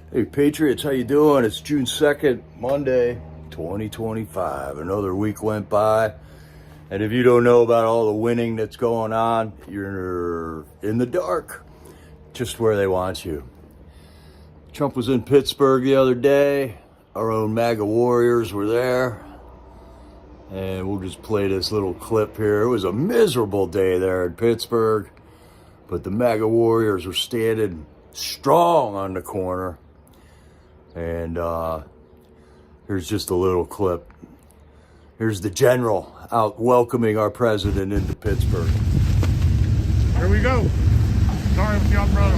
Hey Patriots, how you doing? It's June 2nd, Monday, 2025. Another week went by. And if you don't know about all the winning that's going on, you're in the dark. Just where they want you. Trump was in Pittsburgh the other day. Our own MAGA warriors were there. And we'll just play this little clip here. It was a miserable day there in Pittsburgh. But the MAGA warriors were standing strong on the corner. And here's just a little clip. Here's the general out welcoming our president into Pittsburgh. Here we go. Sorry with the umbrella.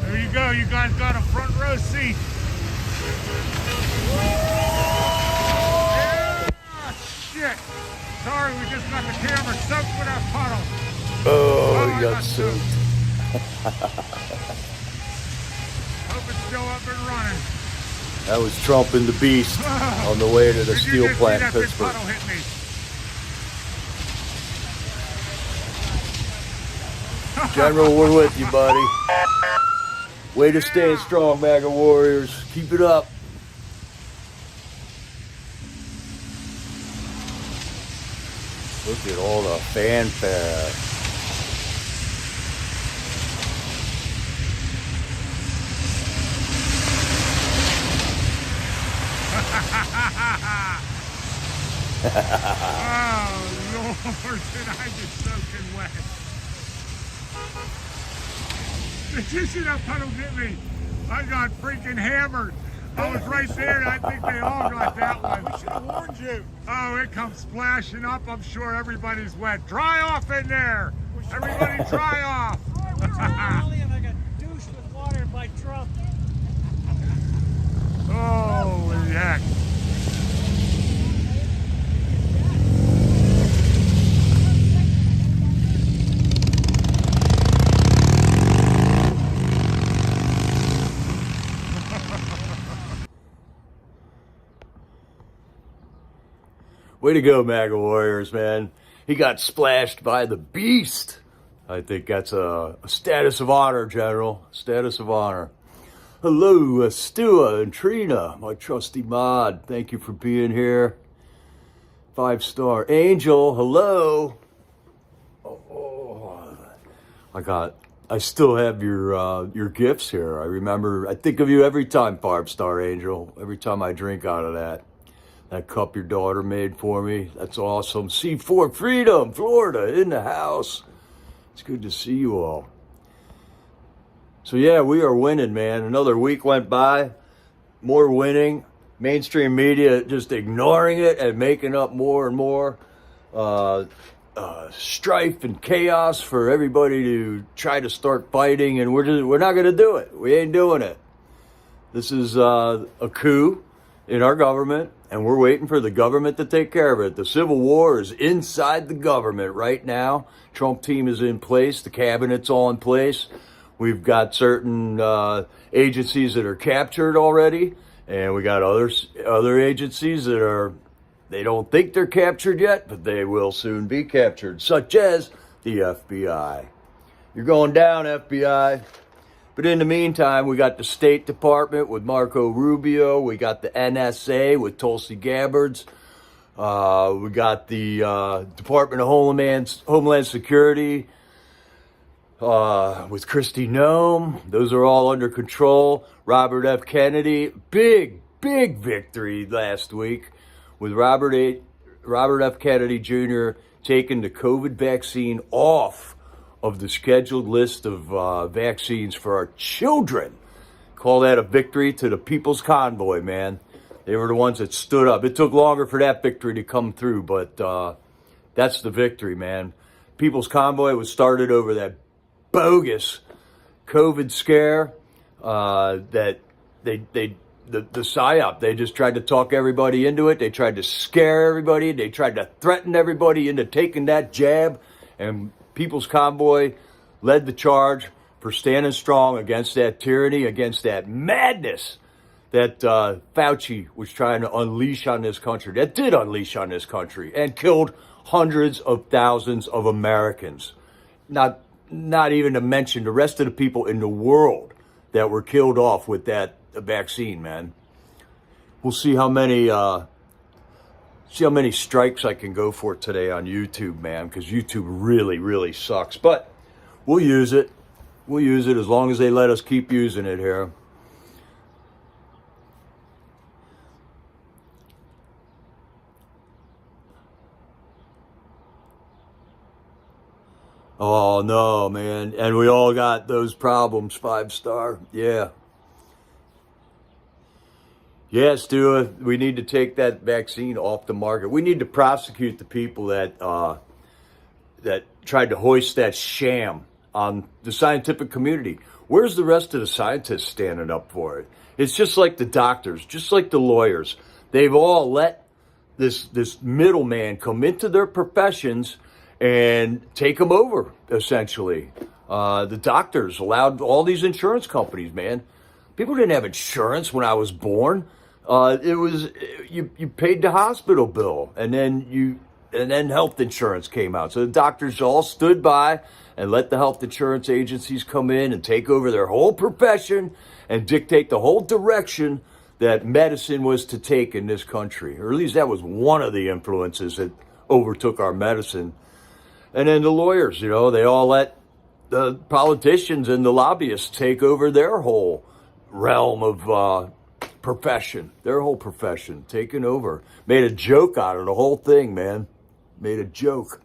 There you go. You guys got a front row seat. Shit. Sorry, we just got the camera soaked with that puddle. Oh, you got soaked. Hope it's still up and running. That was Trump and the Beast on the way to the steel plant in Pittsburgh. Puddle hit me? General, we're with you, buddy. Way to stay strong, MAGA warriors. Keep it up. Look at all the fanfare. Oh, Lord, did I get soaking wet. Did you see that puddle hit me? I got freaking hammered. I was right there, and I think they all got that one. We should have warned you. Oh, it comes splashing up. I'm sure everybody's wet. Dry off in there. Everybody dry off. And I got douched with water by Trump. Holy heck. Way to go, MAGA warriors, man. He got splashed by the Beast. I think that's a status of honor, General. Status of honor. Hello, Stua and Trina, my trusty mod. Thank you for being here. 5-star Angel, hello. I still have your gifts here. I think of you every time, 5-star Angel. Every time I drink out of that cup your daughter made for me. That's awesome. C4 Freedom, Florida, in the house. It's good to see you all. So yeah, we are winning, man. Another week went by. More winning. Mainstream media just ignoring it and making up more and more strife and chaos for everybody to try to start fighting, and we're not going to do it. We ain't doing it. This is a coup in our government, and we're waiting for the government to take care of it. The Civil War is inside the government right now. Trump team is in place. The cabinet's all in place. We've got certain agencies that are captured already, and we got other agencies that they don't think they're captured yet, but they will soon be captured, such as the FBI. You're going down, FBI. But in the meantime, we got the State Department with Marco Rubio. We got the NSA with Tulsi Gabbard. We got the Department of Homeland Security with Kristi Noem. Those are all under control. Robert F. Kennedy, big victory last week with Robert F. Kennedy Jr. taking the COVID vaccine off of the scheduled list of vaccines for our children. Call that a victory to the People's Convoy, man. They were the ones that stood up. It took longer for that victory to come through, but that's the victory, man. People's Convoy was started over that bogus COVID scare that the PSYOP. They just tried to talk everybody into it. They tried to scare everybody. They tried to threaten everybody into taking that jab, and People's Convoy led the charge for standing strong against that tyranny, against that madness that Fauci was trying to unleash on this country, that did unleash on this country and killed hundreds of thousands of Americans. Not even to mention the rest of the people in the world that were killed off with that vaccine, man. We'll see how many strikes I can go for today on YouTube, man, because YouTube really, really sucks. But we'll use it. We'll use it as long as they let us keep using it here. Oh, no, man. And we all got those problems, 5-star. Yeah. Yeah, Stu, we need to take that vaccine off the market. We need to prosecute the people that tried to hoist that sham on the scientific community. Where's the rest of the scientists standing up for it? It's just like the doctors, just like the lawyers. They've all let this middleman come into their professions and take them over, essentially. The doctors allowed all these insurance companies, man. People didn't have insurance when I was born. It was you paid the hospital bill, and then health insurance came out. So the doctors all stood by and let the health insurance agencies come in and take over their whole profession and dictate the whole direction that medicine was to take in this country. Or at least that was one of the influences that overtook our medicine. And then the lawyers, they all let the politicians and the lobbyists take over their whole realm of profession, their whole profession, taken over. Made a joke out of the whole thing, man. Made a joke.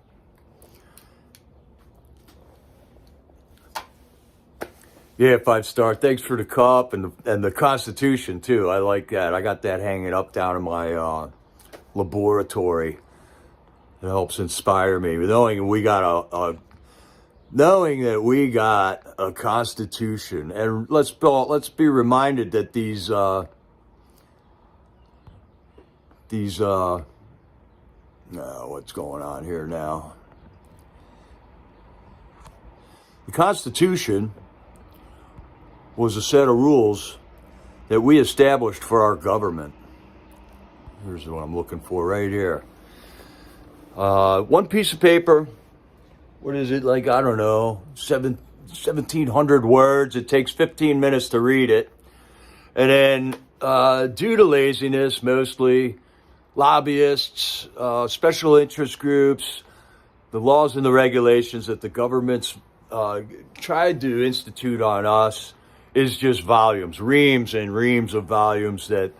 Yeah, 5-star. Thanks for the cup and the Constitution, too. I like that. I got that hanging up down in my laboratory. It helps inspire me. Knowing that we got a Constitution. And let's be reminded that these what's going on here now? The Constitution was a set of rules that we established for our government. Here's what I'm looking for right here. One piece of paper. What is it? Like, I don't know, 1,700 words. It takes 15 minutes to read it. And then, due to laziness, mostly, lobbyists, special interest groups, the laws and the regulations that the government's tried to institute on us is just volumes, reams and reams of volumes that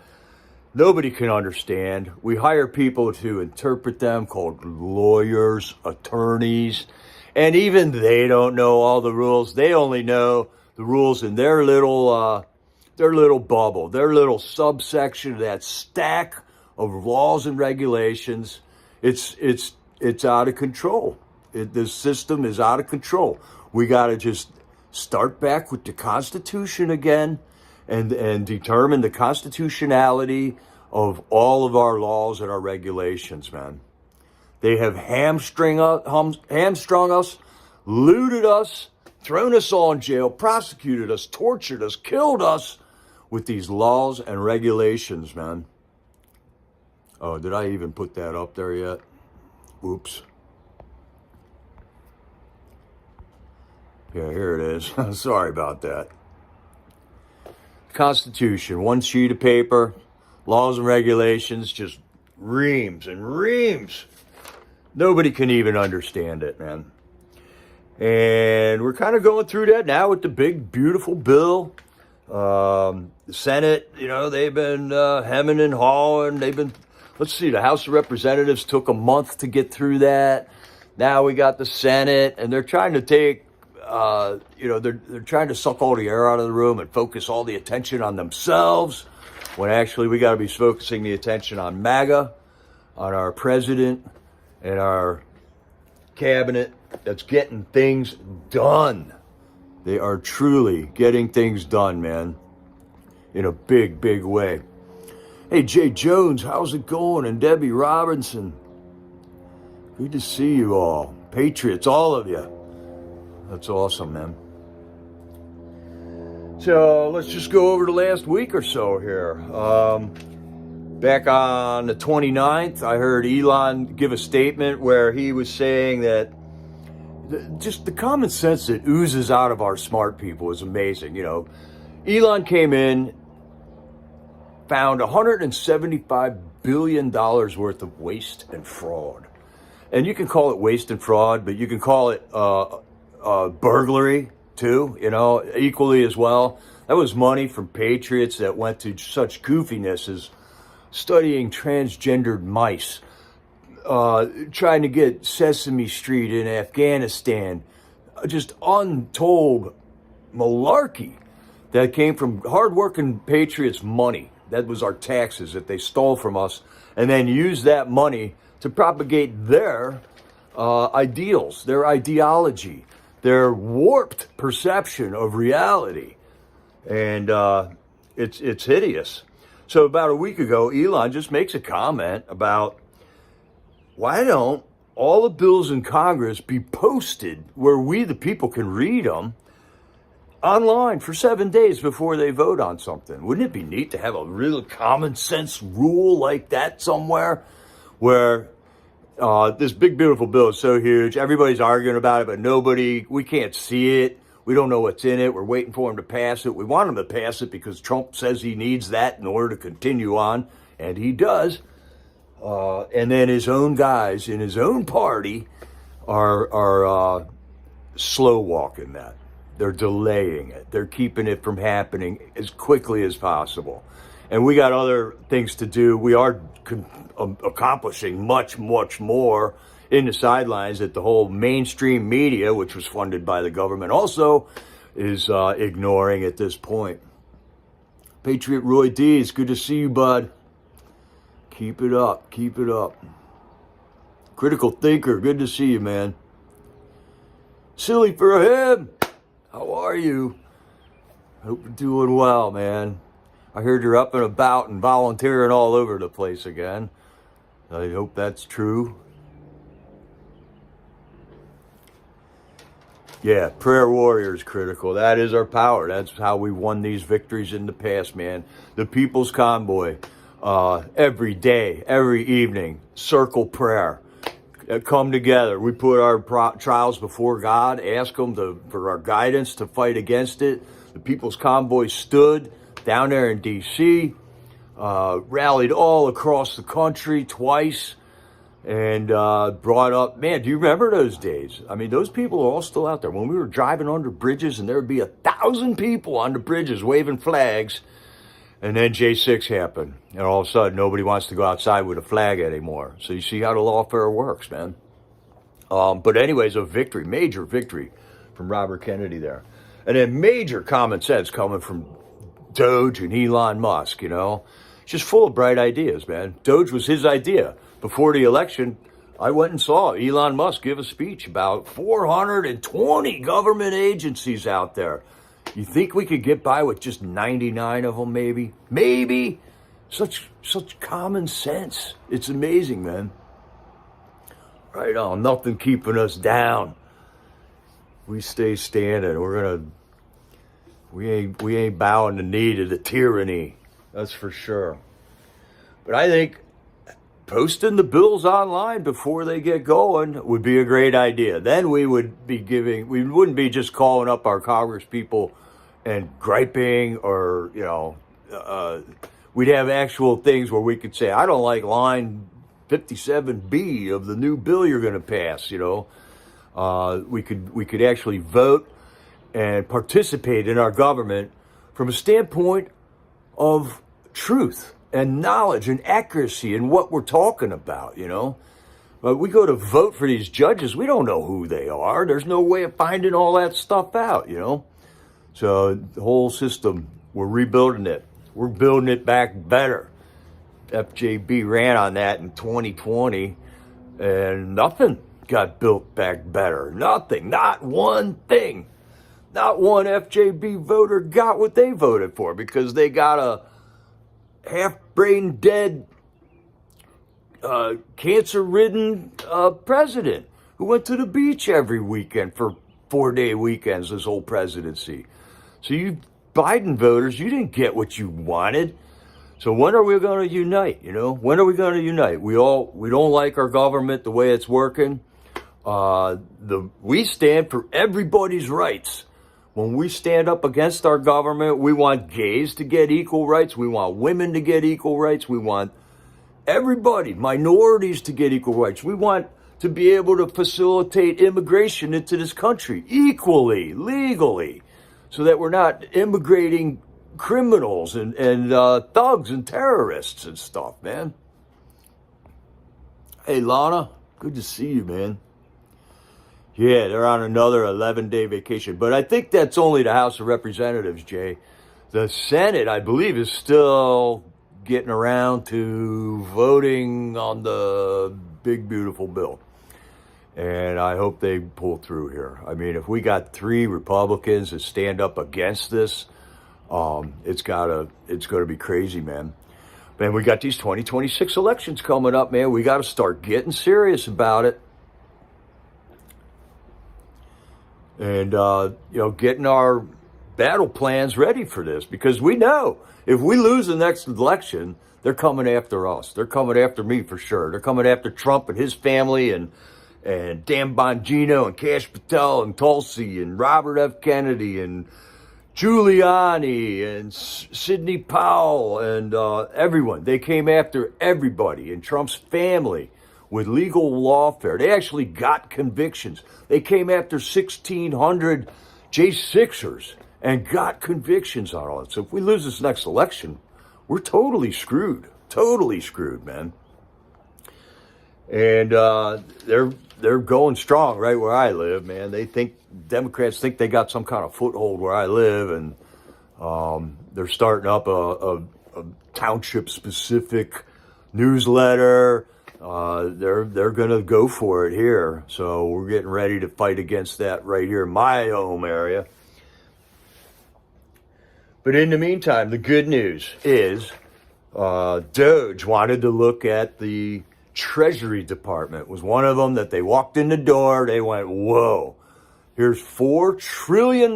nobody can understand. We hire people to interpret them called lawyers, attorneys, and even they don't know all the rules. They only know the rules in their little bubble, their little subsection of that stack of laws and regulations. It's out of control. The system is out of control. We got to just start back with the Constitution again and determine the constitutionality of all of our laws and our regulations, man. They have hamstrung us, looted us, thrown us all in jail, prosecuted us, tortured us, killed us with these laws and regulations, man. Oh, did I even put that up there yet? Oops. Yeah, here it is. Sorry about that. Constitution, one sheet of paper, laws and regulations, just reams and reams. Nobody can even understand it, man. And we're kind of going through that now with the big, beautiful bill. The Senate, they've been hemming and hawing. Let's see, the House of Representatives took a month to get through that. Now we got the Senate, and they're trying to take, they're trying to suck all the air out of the room and focus all the attention on themselves, when actually we got to be focusing the attention on MAGA, on our president, and our cabinet that's getting things done. They are truly getting things done, man, in a big, big way. Hey, Jay Jones, how's it going? And Debbie Robinson. Good to see you all. Patriots, all of you. That's awesome, man. So let's just go over the last week or so here. Back on the 29th, I heard Elon give a statement where he was saying that just the common sense that oozes out of our smart people is amazing. You know, Elon came in, found $175 billion worth of waste and fraud. And you can call it waste and fraud, but you can call it burglary too, you know, equally as well. That was money from patriots that went to such goofiness as studying transgendered mice, trying to get Sesame Street in Afghanistan, just untold malarkey that came from hardworking patriots' money. That was our taxes that they stole from us, and then used that money to propagate their ideals, their ideology, their warped perception of reality. And it's hideous. So about a week ago, Elon just makes a comment about, why don't all the bills in Congress be posted where we, the people, can read them online for 7 days before they vote on something? Wouldn't it be neat to have a real common sense rule like that somewhere, where this big, beautiful bill is so huge, everybody's arguing about it, but we can't see it. We don't know what's in it. We're waiting for him to pass it. We want him to pass it because Trump says he needs that in order to continue on, and he does. And then his own guys in his own party are slow walking that. They're delaying it. They're keeping it from happening as quickly as possible. And we got other things to do. We are accomplishing much, much more in the sidelines that the whole mainstream media, which was funded by the government, also is ignoring at this point. Patriot Roy D, it's good to see you, bud. Keep it up. Keep it up. Critical Thinker, good to see you, man. Silly for him. How are you? Hope you're doing well, man. I heard you're up and about and volunteering all over the place again. I hope that's true. Yeah, prayer warriors, Critical. That is our power. That's how we won these victories in the past, man. The People's Convoy, every day, every evening, circle prayer. Come together. We put our trials before God, ask Him for our guidance to fight against it. The People's Convoy stood down there in D.C., rallied all across the country twice, and brought up, man, do you remember those days? I mean, those people are all still out there. When we were driving under bridges and there would be 1,000 people on the bridges waving flags, and then J6 happened, and all of a sudden nobody wants to go outside with a flag anymore. So you see how the lawfare works, man. But anyways, a victory, major victory from Robert Kennedy there. And then major common sense coming from Doge and Elon Musk, you know. Just full of bright ideas, man. Doge was his idea. Before the election, I went and saw Elon Musk give a speech about 420 government agencies out there. You think we could get by with just 99 of them, maybe? Maybe? Such common sense. It's amazing, man. Right on. Nothing keeping us down. We stay standing. We ain't bowing the knee to the tyranny. That's for sure. But I think posting the bills online before they get going would be a great idea. Then we wouldn't be just calling up our Congress people and griping, or, you know, we'd have actual things where we could say, I don't like line 57B of the new bill you're going to pass, you know. We could actually vote and participate in our government from a standpoint of truth and knowledge and accuracy in what we're talking about, you know. But we go to vote for these judges, we don't know who they are. There's no way of finding all that stuff out, you know. So the whole system, we're rebuilding it. We're building it back better. FJB ran on that in 2020, and nothing got built back better. Nothing. Not one thing. Not one FJB voter got what they voted for, because they got a half-brain dead, cancer-ridden president who went to the beach every weekend for 4-day weekends this whole presidency. So you Biden voters, you didn't get what you wanted. So when are we going to unite? You know, when are we going to unite? We don't like our government the way it's working. We stand for everybody's rights. When we stand up against our government, we want gays to get equal rights. We want women to get equal rights. We want everybody, minorities, to get equal rights. We want to be able to facilitate immigration into this country equally, legally, so that we're not immigrating criminals and thugs and terrorists and stuff, man. Hey, Lana, good to see you, man. Yeah, they're on another 11-day vacation. But I think that's only the House of Representatives, Jay. The Senate, I believe, is still getting around to voting on the big, beautiful bill. And I hope they pull through here. I mean, if we got 3 Republicans that stand up against this, it's going to be crazy, man. Man, we got these 2026 elections coming up, man. We got to start getting serious about it. And, getting our battle plans ready for this, because we know if we lose the next election, they're coming after us. They're coming after me for sure. They're coming after Trump and his family and Dan Bongino and Kash Patel and Tulsi and Robert F. Kennedy and Giuliani and Sidney Powell and everyone. They came after everybody in Trump's family with legal lawfare. They actually got convictions. They came after 1,600 J6ers and got convictions on all it. So if we lose this next election, we're totally screwed. Totally screwed, man. And they're going strong right where I live, man. Democrats think they got some kind of foothold where I live, and they're starting up a township-specific newsletter. They're going to go for it here. So we're getting ready to fight against that right here in my home area. But in the meantime, the good news is Doge wanted to look at the Treasury Department. It was one of them that they walked in the door. They went, whoa, here's $4 trillion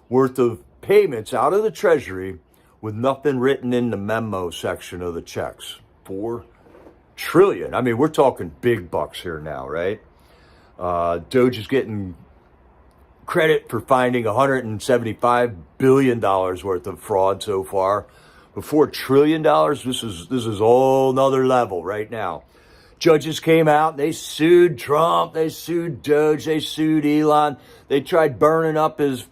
worth of payments out of the Treasury with nothing written in the memo section of the checks. $4 trillion. I mean, we're talking big bucks here now, right? Doge is getting credit for finding $175 billion worth of fraud so far. But $4 trillion, this is a whole nother level right now. Judges came out, they sued Trump, they sued Doge, they sued Elon. They tried burning up his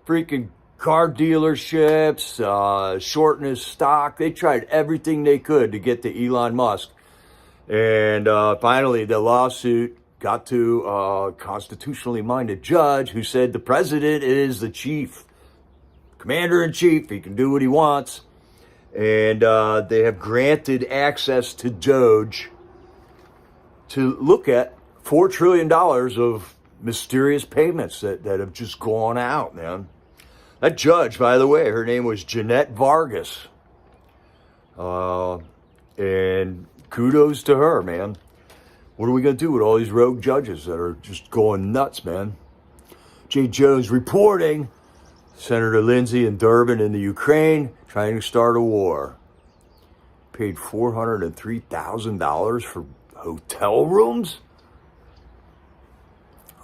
freaking car dealerships, shorting his stock. They tried everything they could to get to Elon Musk. And finally, the lawsuit got to a constitutionally minded judge who said the president is the chief, commander-in-chief. He can do what he wants. And they have granted access to Doge to look at $4 trillion of mysterious payments that have just gone out, man. That judge, by the way, her name was Jeanette Vargas. And kudos to her, man. What are we going to do with all these rogue judges that are just going nuts, man? Jay Jones reporting Senator Lindsey in Durban in the Ukraine trying to start a war. Paid $403,000 for hotel rooms?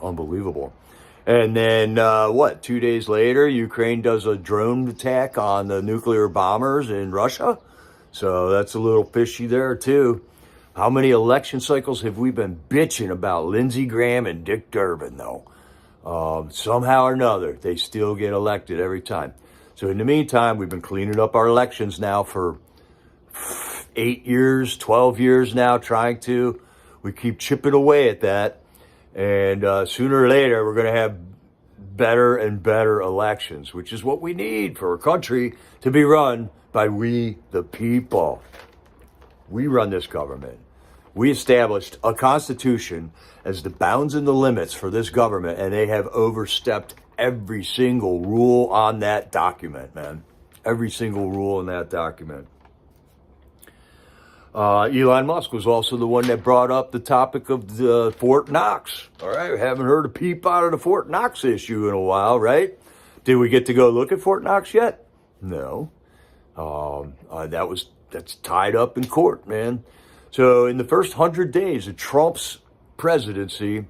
Unbelievable. And then, 2 days later, Ukraine does a drone attack on the nuclear bombers in Russia? So that's a little fishy there, too. How many election cycles have we been bitching about Lindsey Graham and Dick Durbin, though? Somehow or another, they still get elected every time. So in the meantime, we've been cleaning up our elections now for 8 years, 12 years now, we keep chipping away at that. And sooner or later, we're going to have better and better elections, which is what we need for a country to be run by we, the people. We run this government. We established a constitution as the bounds and the limits for this government, and they have overstepped every single rule on that document, man. Every single rule in that document. Elon Musk was also the one that brought up the topic of the Fort Knox. All right, we haven't heard a peep out of the Fort Knox issue in a while, right? Did we get to go look at Fort Knox yet? No. That's tied up in court, man. So in the first 100 days of Trump's presidency,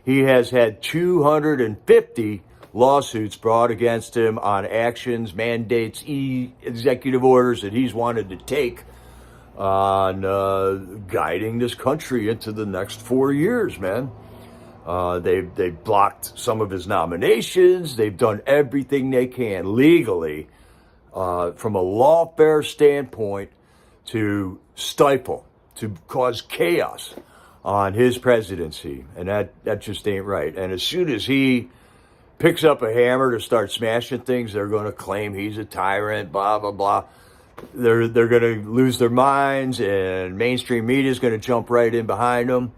he has had 250 lawsuits brought against him on actions, mandates, executive orders that he's wanted to take on guiding this country into the next 4 years, man. They've blocked some of his nominations. They've done everything they can legally from a lawfare standpoint to stifle, to cause chaos on his presidency. And that just ain't right. And as soon as he picks up a hammer to start smashing things, they're going to claim he's a tyrant, blah, blah, blah. They're going to lose their minds, and mainstream media is going to jump right in behind them.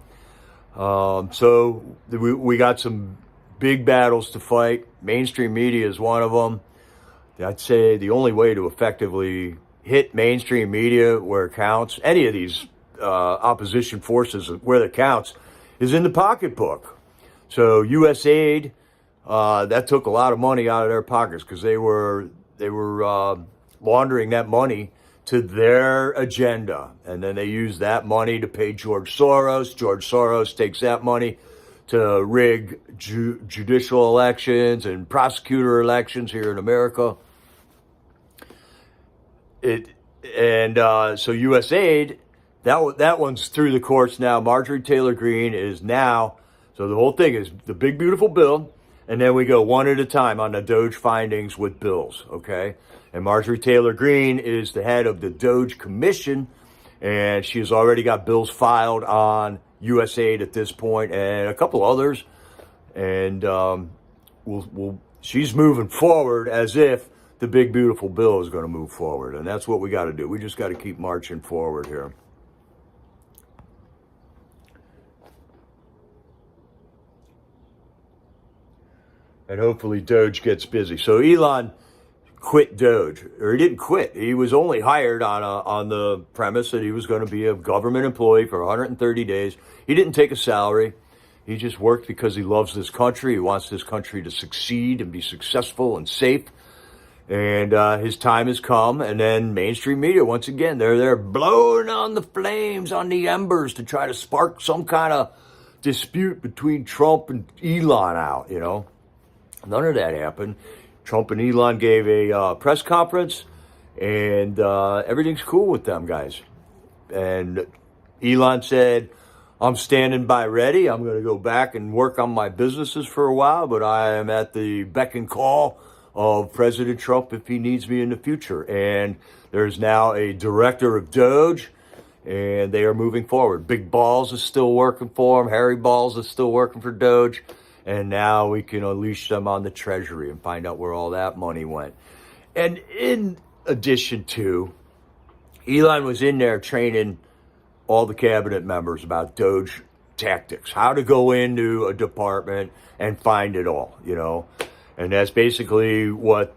So we got some big battles to fight. Mainstream media is one of them. I'd say the only way to effectively hit mainstream media where it counts, any of these opposition forces where it counts, is in the pocketbook. So USAID, that took a lot of money out of their pockets because they were laundering that money to their agenda. And then they use that money to pay George Soros. George Soros takes that money to rig judicial elections and prosecutor elections here in America. So USAID, that one's through the courts now. Marjorie Taylor Greene is now, so the whole thing is the big beautiful bill, and then we go one at a time on the Doge findings with bills, okay? And Marjorie Taylor Greene is the head of the Doge Commission, and she has already got bills filed on USAID at this point, and a couple others. And she's moving forward as if the big beautiful bill is going to move forward, and that's what we got to do. We just got to keep marching forward here. And hopefully Doge gets busy. So Elon quit Doge, or he didn't quit. He was only hired on the premise that he was going to be a government employee for 130 days. He didn't take a salary. He just worked because he loves this country. He wants this country to succeed and be successful and safe. And his time has come. And then mainstream media, once again, they're blowing on the flames, on the embers to try to spark some kind of dispute between Trump and Elon out, you know. None of that happened. Trump and Elon gave a press conference, and everything's cool with them guys. And Elon said, I'm standing by ready. I'm going to go back and work on my businesses for a while, but I am at the beck and call of President Trump if he needs me in the future. And there's now a director of Doge, and they are moving forward. Big Balls is still working for him. Harry Balls is still working for Doge. And now we can unleash them on the Treasury and find out where all that money went. And in addition to, Elon was in there training all the cabinet members about Doge tactics, how to go into a department and find it all, you know. And that's basically what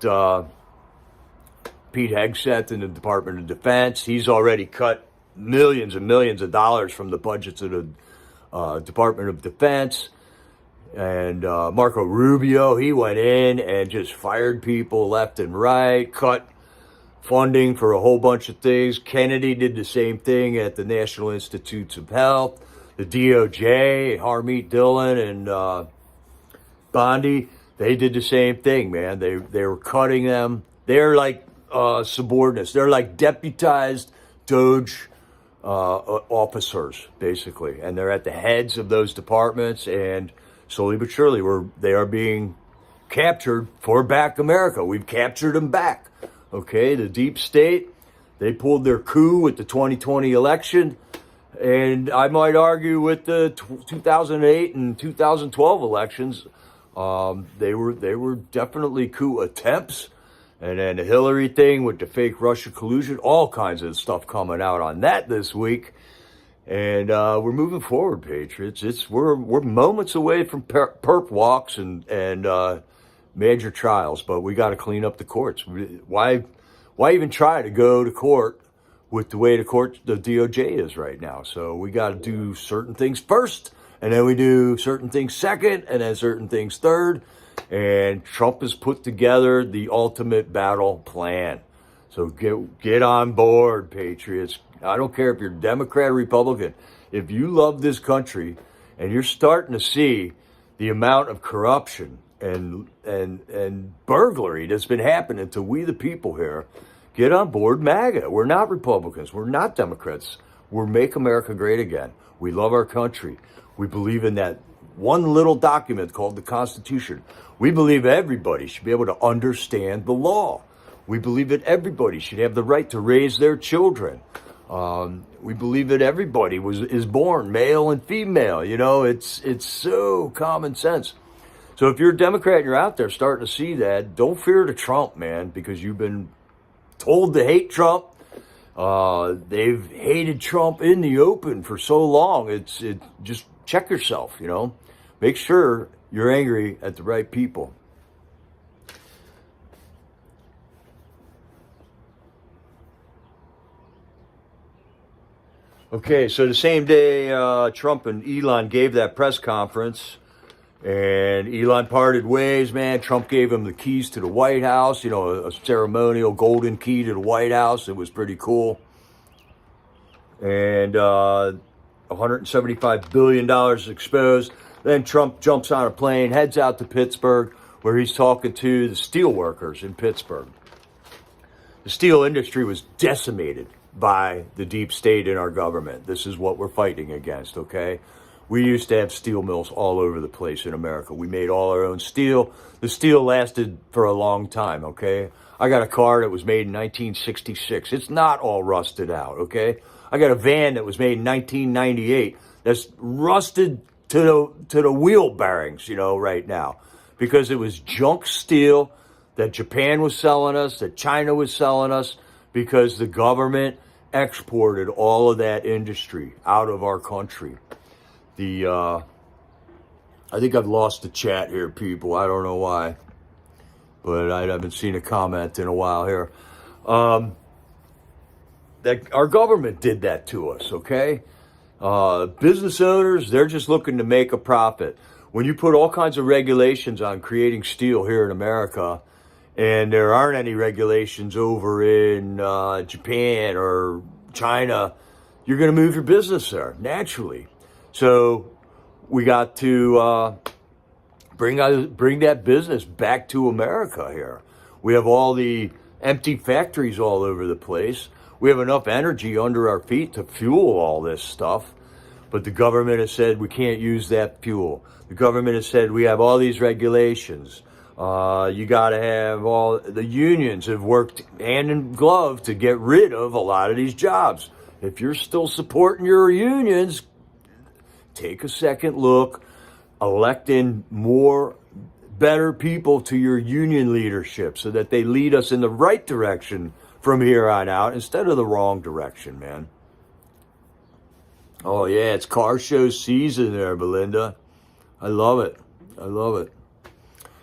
Pete Hegseth in the Department of Defense, he's already cut millions and millions of dollars from the budgets of the Department of Defense. And Marco Rubio, he went in and just fired people left and right, cut funding for a whole bunch of things. Kennedy did the same thing at the National Institutes of Health. The DOJ, Harmeet Dillon and Bondi, they did the same thing, man. They were cutting them. They're like subordinates. They're like deputized Doge officers, basically. And they're at the heads of those departments, and slowly but surely, they are being captured for back America. We've captured them back. Okay, the deep state, they pulled their coup with the 2020 election, and I might argue with the 2008 and 2012 elections, they were definitely coup attempts. And then the Hillary thing with the fake Russia collusion, all kinds of stuff coming out on that this week. And we're moving forward, Patriots. We're moments away from perp walks and major trials, but we got to clean up the courts. Why even try to go to court with the way the DOJ is right now? So we got to do certain things first, and then we do certain things second, and then certain things third. And Trump has put together the ultimate battle plan. So get on board, patriots. I don't care if you're Democrat or Republican. If you love this country and you're starting to see the amount of corruption and burglary that's been happening to we the people here, get on board MAGA. We're not Republicans. We're not Democrats. We're Make America Great Again. We love our country. We believe in that one little document called the Constitution. We believe everybody should be able to understand the law. We believe that everybody should have the right to raise their children. We believe that everybody is born male and female. You know, it's so common sense. So if you're a Democrat and you're out there starting to see that, don't fear the Trump, man, because you've been told to hate Trump. They've hated Trump in the open for so long. Just check yourself, you know. Make sure you're angry at the right people. Okay, so the same day Trump and Elon gave that press conference, and Elon parted ways, man. Trump gave him the keys to the White House, you know, a ceremonial golden key to the White House. It was pretty cool. And $175 billion exposed. Then Trump jumps on a plane, heads out to Pittsburgh, where he's talking to the steel workers in Pittsburgh. The steel industry was decimated by the deep state in our government. This is what we're fighting against, okay? We used to have steel mills all over the place in America. We made all our own steel. The steel lasted for a long time, okay? I got a car that was made in 1966. It's not all rusted out, okay? I got a van that was made in 1998 that's rusted to the wheel bearings, you know, right now, because it was junk steel that Japan was selling us, that China was selling us, because the government exported all of that industry out of our country. I think I've lost the chat here, people. I don't know why, but I haven't seen a comment in a while here. That our government did that to us, okay? Business owners, they're just looking to make a profit. When you put all kinds of regulations on creating steel here in America, and there aren't any regulations over in Japan or China, you're going to move your business there naturally. So we got to bring that business back to America here. We have all the empty factories all over the place. We have enough energy under our feet to fuel all this stuff, but the government has said we can't use that fuel. The government has said we have all these regulations. You got to have all the unions have worked hand in glove to get rid of a lot of these jobs. If you're still supporting your unions, take a second look, elect in better people to your union leadership so that they lead us in the right direction from here on out instead of the wrong direction, man. Oh yeah, it's car show season there, Belinda. I love it. I love it.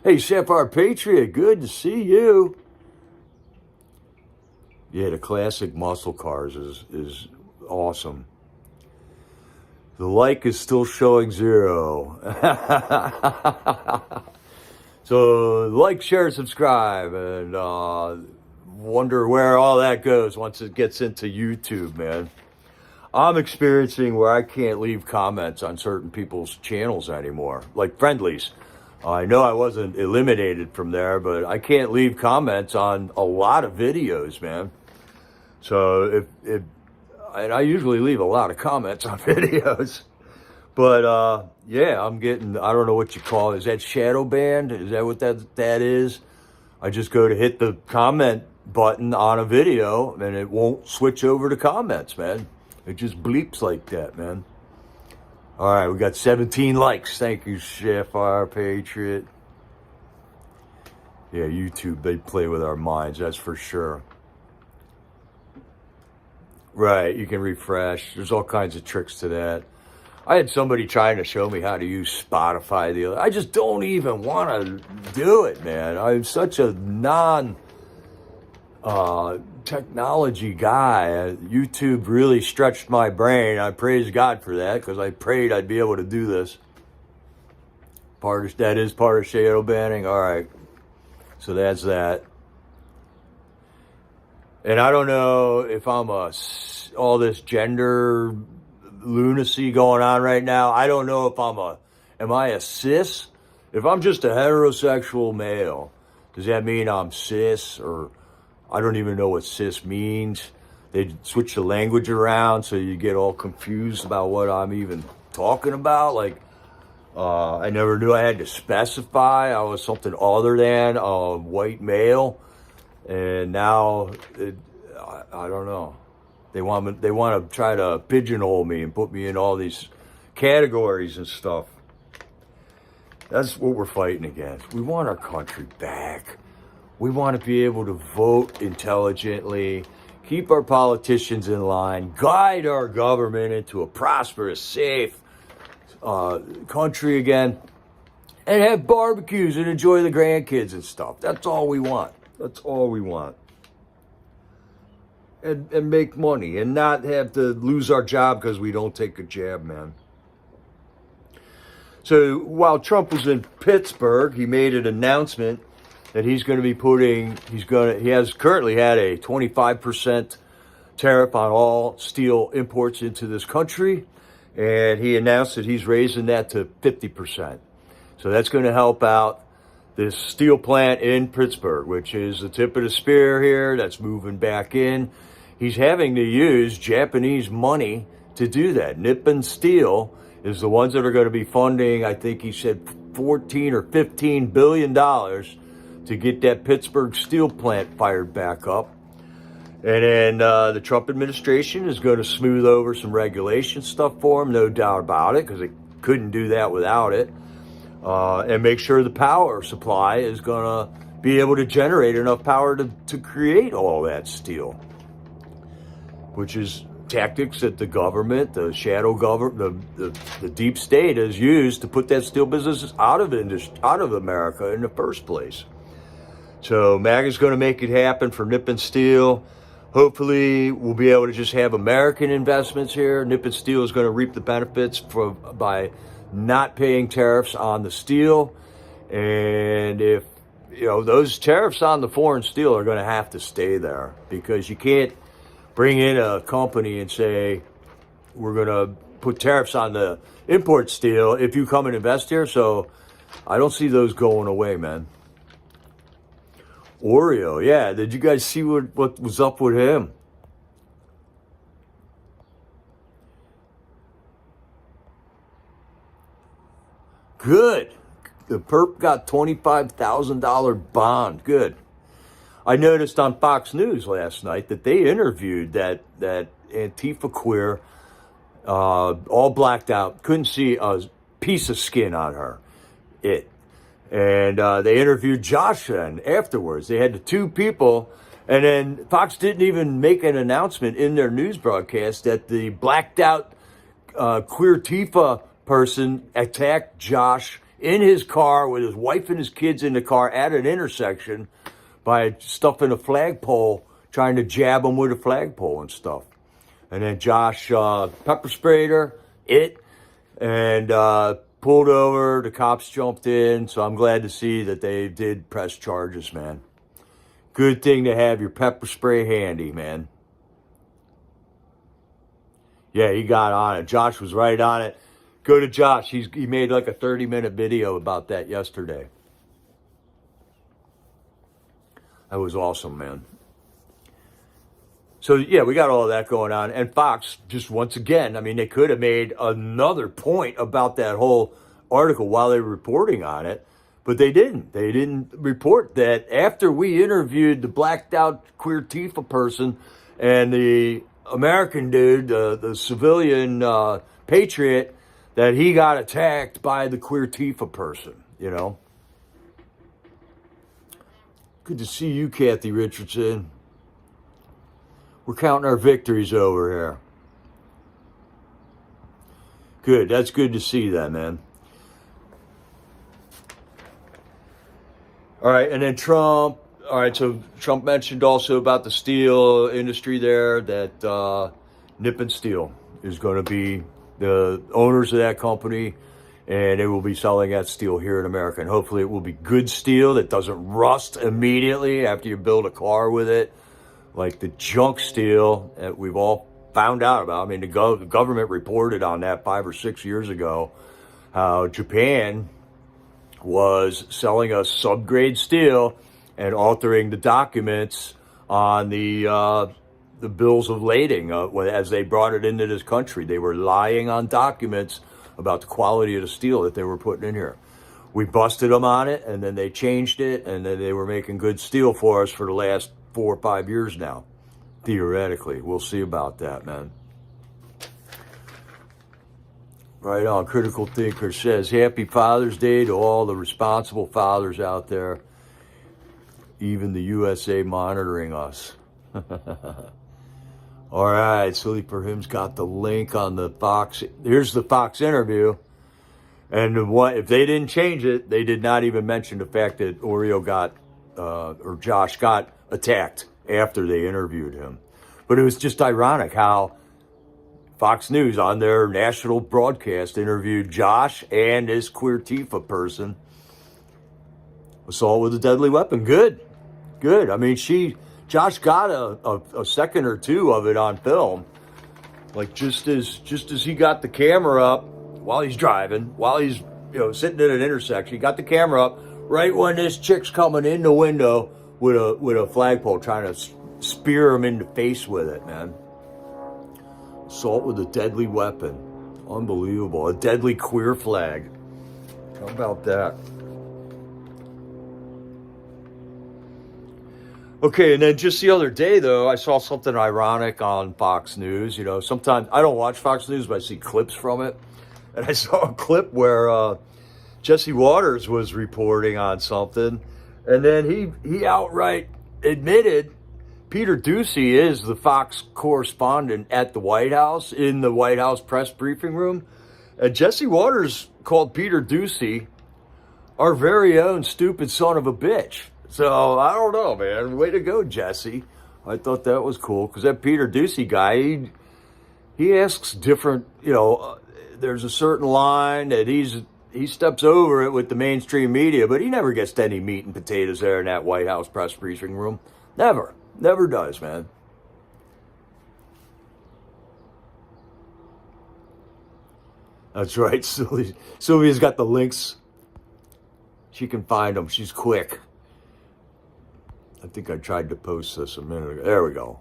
Hey, Sapphire Patriot, good to see you. Yeah, the classic muscle cars is awesome. The like is still showing 0. So like, share, subscribe, and wonder where all that goes once it gets into YouTube, man. I'm experiencing where I can't leave comments on certain people's channels anymore, like Friendlies. I know I wasn't eliminated from there, but I can't leave comments on a lot of videos, man. So and I usually leave a lot of comments on videos, but yeah, I'm getting, I don't know what you call it. Is that shadow banned? Is that what that is? I just go to hit the comment button on a video and it won't switch over to comments, man. It just bleeps like that, man. All right, we got 17 likes. Thank you, Sapphire Patriot. Yeah, YouTube, they play with our minds, that's for sure. Right, you can refresh. There's all kinds of tricks to that. I had somebody trying to show me how to use Spotify the other. I just don't even want to do it, man. I'm such a technology guy. YouTube really stretched my brain. I praise God for that because I prayed I'd be able to do this. That is part of shadow banning. All right. So that's that. And I don't know if I'm all this gender lunacy going on right now. I don't know if am I a cis? If I'm just a heterosexual male, does that mean I'm cis? Or I don't even know what cis means. They switch the language around so you get all confused about what I'm even talking about. Like, I never knew I had to specify I was something other than a white male. And now, I don't know. They want to try to pigeonhole me and put me in all these categories and stuff. That's what we're fighting against. We want our country back. We want to be able to vote intelligently, keep our politicians in line, guide our government into a prosperous, safe country again, and have barbecues and enjoy the grandkids and stuff. That's all we want. That's all we want. And make money and not have to lose our job because we don't take a jab, man. So while Trump was in Pittsburgh, he made an announcement that he's going to be he has currently had a 25% tariff on all steel imports into this country. And he announced that he's raising that to 50%. So that's going to help out this steel plant in Pittsburgh, which is the tip of the spear here that's moving back in. He's having to use Japanese money to do that. Nippon Steel is the ones that are going to be funding, I think he said 14 or 15 billion dollars to get that Pittsburgh steel plant fired back up. And then the Trump administration is going to smooth over some regulation stuff for him, no doubt about it, because they couldn't do that without it. And make sure the power supply is going to be able to generate enough power to create all that steel, which is tactics that the government, the shadow government, the deep state has used to put that steel business out of America in the first place. So MAGA's going to make it happen for Nippon Steel. Hopefully, we'll be able to just have American investments here. Nippon Steel is going to reap the benefits by not paying tariffs on the steel. And if, those tariffs on the foreign steel are going to have to stay there, because you can't bring in a company and say, we're going to put tariffs on the import steel if you come and invest here. So I don't see those going away, man. Oreo, yeah. Did you guys see what was up with him? Good. The perp got $25,000 bond. Good. I noticed on Fox News last night that they interviewed that Antifa queer, all blacked out, couldn't see a piece of skin on her. And they interviewed Josh then afterwards. They had the two people, and then Fox didn't even make an announcement in their news broadcast that the blacked out queer Tifa person attacked Josh in his car with his wife and his kids in the car at an intersection by stuffing a flagpole, trying to jab him with a flagpole and stuff. And then Josh pepper sprayed her, and pulled over. The cops jumped in. So I'm glad to see that they did press charges, man. Good thing to have your pepper spray handy, man. Yeah, he got on it. Josh was right on it. Go to Josh. He made like a 30-minute video about that yesterday. That was awesome, man. So, yeah, we got all of that going on. And Fox, just once again, I mean, they could have made another point about that whole article while they were reporting on it, but they didn't. They didn't report that after we interviewed the blacked out queer Tifa person and the American dude, the civilian patriot, that he got attacked by the queer Tifa person, Good to see you, Kathy Richardson. We're counting our victories over here. Good. That's good to see that, man. All right. And then Trump, all right, so Trump mentioned also about the steel industry there that Nippon Steel is going to be the owners of that company, and they will be selling that steel here in America. And hopefully it will be good steel that doesn't rust immediately after you build a car with it, like the junk steel that we've all found out about. I mean, the government reported on that 5 or 6 years ago, how Japan was selling us subgrade steel and altering the documents on the bills of lading as they brought it into this country. They were lying on documents about the quality of the steel that they were putting in here. We busted them on it, and then they changed it, and then they were making good steel for us for the last 4 or 5 years now. Theoretically, we'll see about that, man. Right on. Critical Thinker says, Happy Father's Day to all the responsible fathers out there, even the USA monitoring us. All right, Sleeper Him's got the link on the Fox. Here's the Fox interview. And if they didn't change it, they did not even mention the fact that or Josh got attacked after they interviewed him. But it was just ironic how Fox News on their national broadcast interviewed Josh and this queer Tifa person. Assault with a deadly weapon. Good. I mean, Josh got a second or two of it on film. Like just as he got the camera up while he's driving, while he's sitting at an intersection, he got the camera up right when this chick's coming in the window with a flagpole trying to spear him in the face with it, man. Assault with a deadly weapon. Unbelievable. A deadly queer flag. How about that? Okay, and then just the other day, though, I saw something ironic on Fox News. Sometimes I don't watch Fox News, but I see clips from it. And I saw a clip where Jesse Waters was reporting on something, and then he outright admitted Peter Ducey is the Fox correspondent at the White House, in the White House press briefing room. And Jesse Waters called Peter Ducey our very own stupid son of a bitch. So, I don't know, man. Way to go, Jesse. I thought that was cool, because that Peter Ducey guy, he asks different, there's a certain line that he steps over it with the mainstream media, but he never gets to any meat and potatoes there in that White House press briefing room. Never does, man. That's right. Sylvia's got the links. She can find them. She's quick. I think I tried to post this a minute ago. There we go.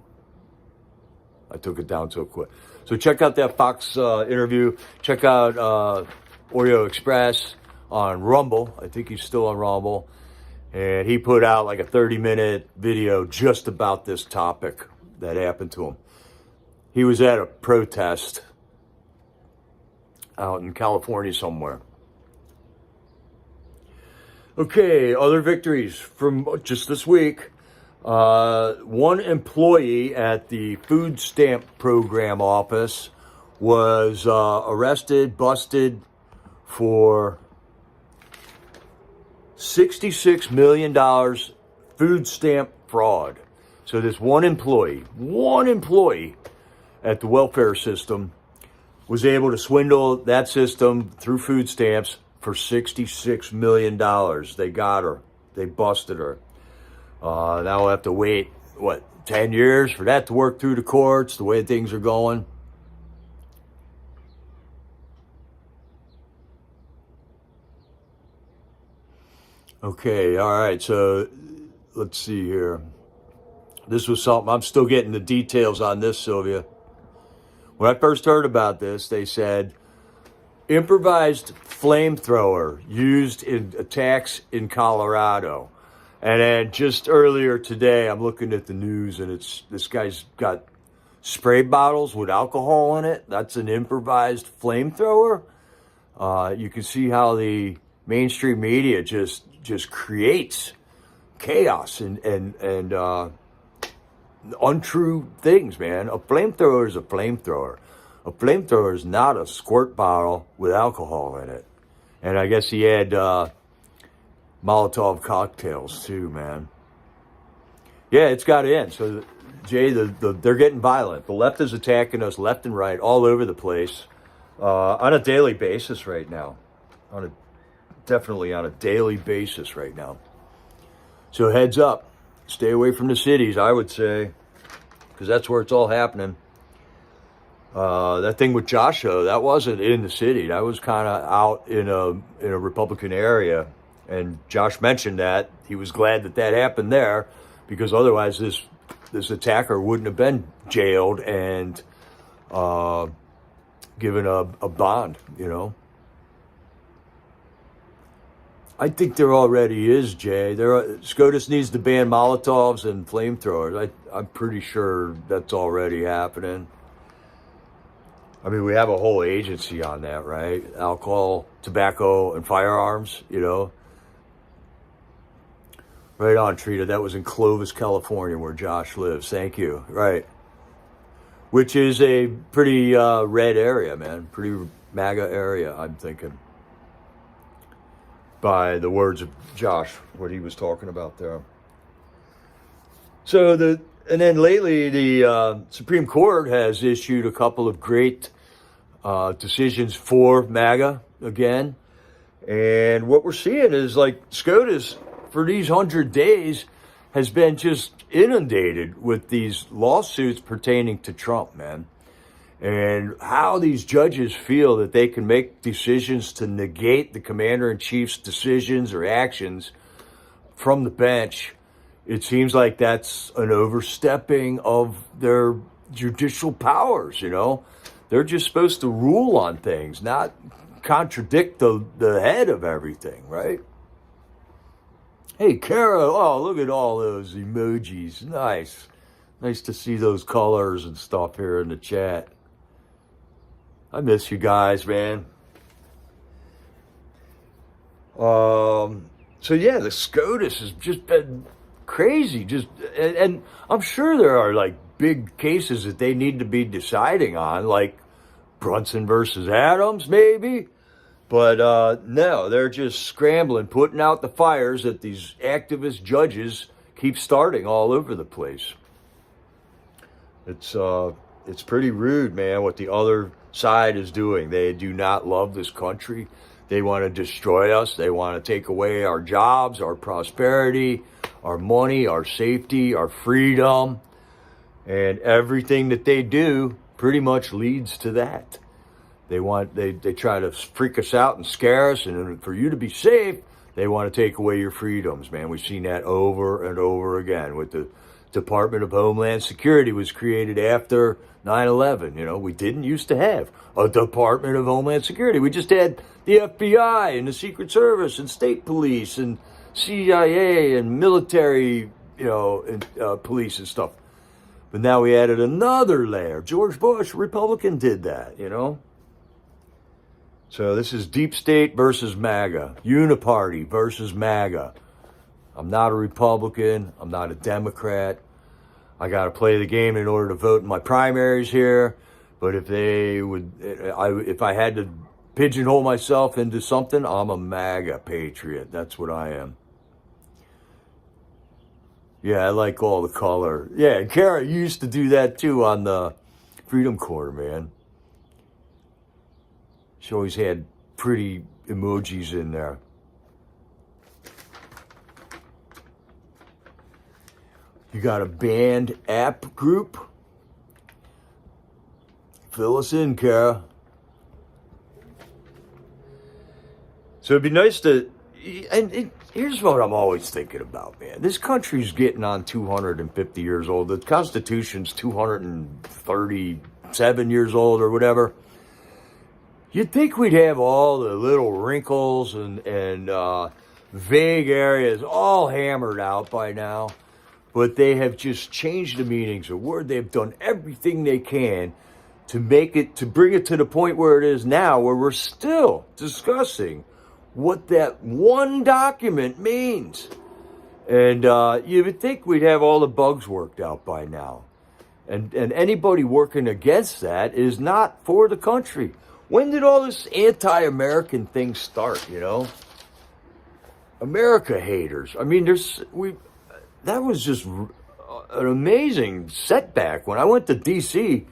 I took it down so quick. So check out that Fox interview. Check out Oreo Express on Rumble. I think he's still on Rumble. And he put out like a 30-minute video just about this topic that happened to him. He was at a protest out in California somewhere. Okay, other victories from just this week. One employee at the food stamp program office was arrested, busted for $66 million food stamp fraud. So this one employee at the welfare system was able to swindle that system through food stamps for $66 million. They got her. They busted her. Now we'll have to wait, 10 years for that to work through the courts, the way things are going. Okay, all right, so let's see here. This was something, I'm still getting the details on this, Sylvia. When I first heard about this, they said, improvised flamethrower used in attacks in Colorado. And then just earlier today, I'm looking at the news, and this guy's got spray bottles with alcohol in it. That's an improvised flamethrower. You can see how the mainstream media just creates chaos and untrue things, man. A flamethrower is a flamethrower. A flamethrower is not a squirt bottle with alcohol in it. And I guess he had Molotov cocktails too, man. Yeah, it's got to end. So, Jay, they're getting violent. The left is attacking us left and right, all over the place, on a daily basis right now. Definitely on a daily basis right now. So heads up. Stay away from the cities, I would say, because that's where it's all happening. That thing with Joshua, that wasn't in the city. That was kind of out in a Republican area. And Josh mentioned that. He was glad that happened there, because otherwise this attacker wouldn't have been jailed and given a bond, you know. I think there already is, Jay. SCOTUS needs to ban Molotovs and flamethrowers. I'm pretty sure that's already happening. I mean, we have a whole agency on that, right? Alcohol, tobacco, and firearms, you know. Right on, Trita. That was in Clovis, California, where Josh lives. Thank you. Right. Which is a pretty red area, man. Pretty MAGA area, I'm thinking. By the words of Josh, what he was talking about there. So and then lately the Supreme Court has issued a couple of great decisions for MAGA again. And what we're seeing is like SCOTUS for these 100 days has been just inundated with these lawsuits pertaining to Trump, man. And how these judges feel that they can make decisions to negate the commander-in-chief's decisions or actions from the bench, it seems like that's an overstepping of their judicial powers, you know. They're just supposed to rule on things, not contradict the head of everything, right? Hey, Kara, oh, look at all those emojis. Nice. Nice to see those colors and stuff here in the chat. I miss you guys, man. So yeah, the SCOTUS has just been crazy. And I'm sure there are like big cases that they need to be deciding on, like Brunson versus Adams, maybe. But no, they're just scrambling, putting out the fires that these activist judges keep starting all over the place. It's pretty rude, man, what the other side is doing. They do not love this country. They want to destroy us. They want to take away our jobs, our prosperity, our money, our safety, our freedom. And everything that they do pretty much leads to that. They try to freak us out and scare us, and for you to be safe, they want to take away your freedoms, man. We've seen that over and over again. With the Department of Homeland Security was created after 9/11. You know, we didn't used to have a Department of Homeland Security. We just had the FBI and the Secret Service and state police and CIA and military, you know, and police and stuff. But now we added another layer. George Bush, Republican, did that, you know. So this is deep state versus MAGA, uniparty versus MAGA. I'm not a Republican. I'm not a Democrat. I got to play the game in order to vote in my primaries here. But if I had to pigeonhole myself into something, I'm a MAGA patriot. That's what I am. Yeah, I like all the color. Yeah, and Kara used to do that too on the Freedom Corps, man. She always had pretty emojis in there. You got a banned app group? Fill us in, Kara. So it'd be nice to... here's what I'm always thinking about, man. This country's getting on 250 years old. The Constitution's 237 years old or whatever. You'd think we'd have all the little wrinkles and vague areas all hammered out by now. But they have just changed the meanings of word. They've done everything they can to bring it to the point where it is now, where we're still discussing what that one document means. And you would think we'd have all the bugs worked out by now. And anybody working against that is not for the country. When did all this anti-American thing start, you know? America haters. I mean, that was just an amazing setback when I went to D.C.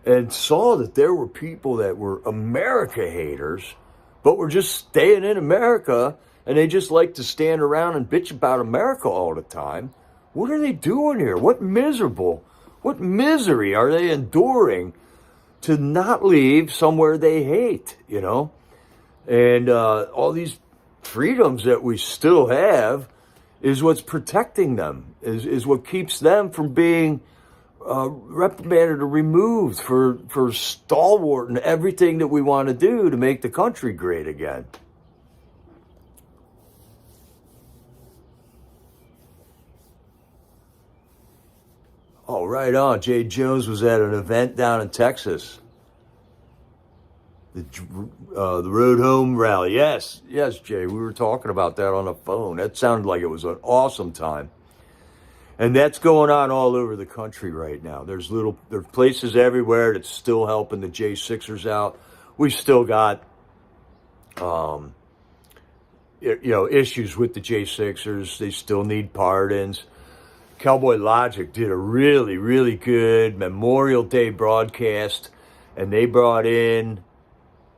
and saw that there were people that were America haters, but were just staying in America, and they just like to stand around and bitch about America all the time. What are they doing here? What misery are they enduring to not leave somewhere they hate, you know? And all these freedoms that we still have is what's protecting them, is what keeps them from being reprimanded or removed for stalwart and everything that we want to do to make the country great again. Oh, right on. Jay Jones was at an event down in Texas. The Road Home Rally. Yes, Jay, we were talking about that on the phone. That sounded like it was an awesome time. And that's going on all over the country right now. There's places everywhere that's still helping the J6ers out. We still got, issues with the J6ers. They still need pardons. Cowboy Logic did a really, really good Memorial Day broadcast, and they brought in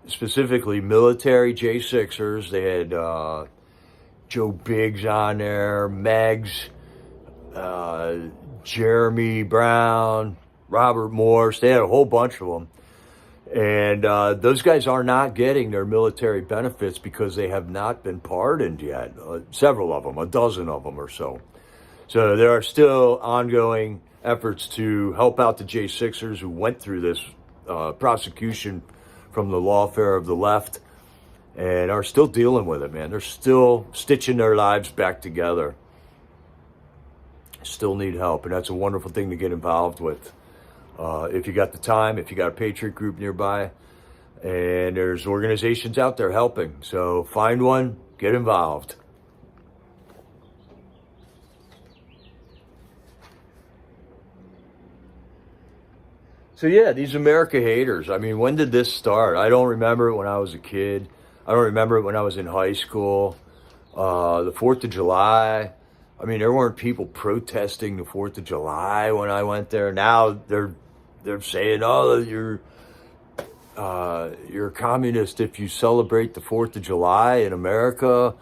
specifically military J6ers. They had Joe Biggs on there, Megs, Jeremy Brown, Robert Morse. They had a whole bunch of them. And those guys are not getting their military benefits because they have not been pardoned yet. Several of them, a dozen of them or so. So there are still ongoing efforts to help out the J6ers who went through this prosecution from the lawfare of the left and are still dealing with it, man. They're still stitching their lives back together. Still need help, and that's a wonderful thing to get involved with. If you got the time, if you got a Patriot group nearby, and there's organizations out there helping. So find one, get involved. So yeah, these America haters. I mean, when did this start? I don't remember it when I was a kid. I don't remember it when I was in high school. The 4th of July. I mean, there weren't people protesting the 4th of July when I went there. Now they're saying, oh, you're a communist if you celebrate the 4th of July in America.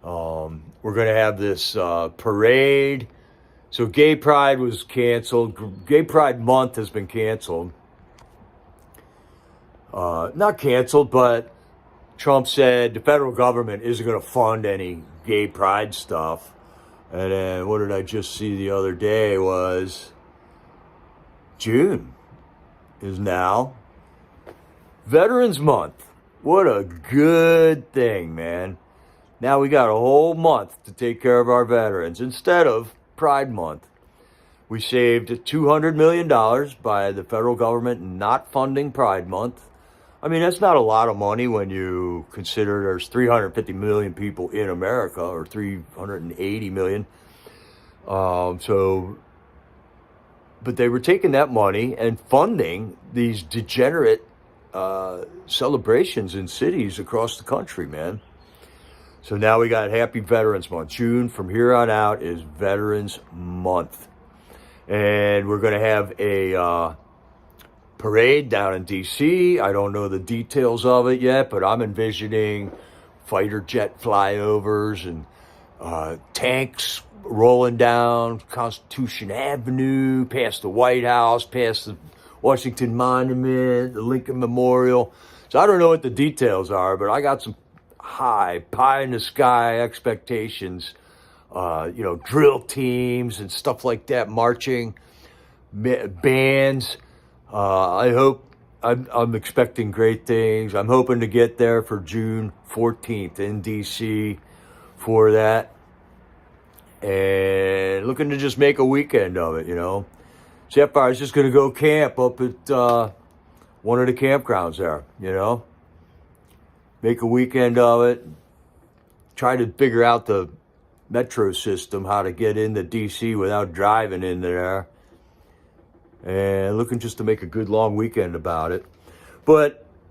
We're going to have this parade. So Gay Pride was canceled. Gay Pride Month has been canceled. Not canceled, but Trump said the federal government isn't going to fund any gay pride stuff. And then what did I just see the other day was June is now Veterans Month. What a good thing, man. Now we got a whole month to take care of our veterans instead of Pride Month. We saved $200 million by the federal government not funding Pride Month. I mean, that's not a lot of money when you consider there's 350 million people in America, or 380 million. But they were taking that money and funding these degenerate celebrations in cities across the country, man. So now we got Happy Veterans Month. June from here on out is Veterans Month. And we're going to have a parade down in D.C. I don't know the details of it yet, but I'm envisioning fighter jet flyovers and tanks rolling down Constitution Avenue, past the White House, past the Washington Monument, the Lincoln Memorial. So I don't know what the details are, but I got some high, pie in the sky expectations, drill teams and stuff like that, marching bands. I'm expecting great things. I'm hoping to get there for June 14th in DC for that, and looking to just make a weekend of it, Except I was just going to go camp up at one of the campgrounds there, Make a weekend of it. Try to figure out the metro system, how to get into DC without driving in there. And looking just to make a good long weekend about it.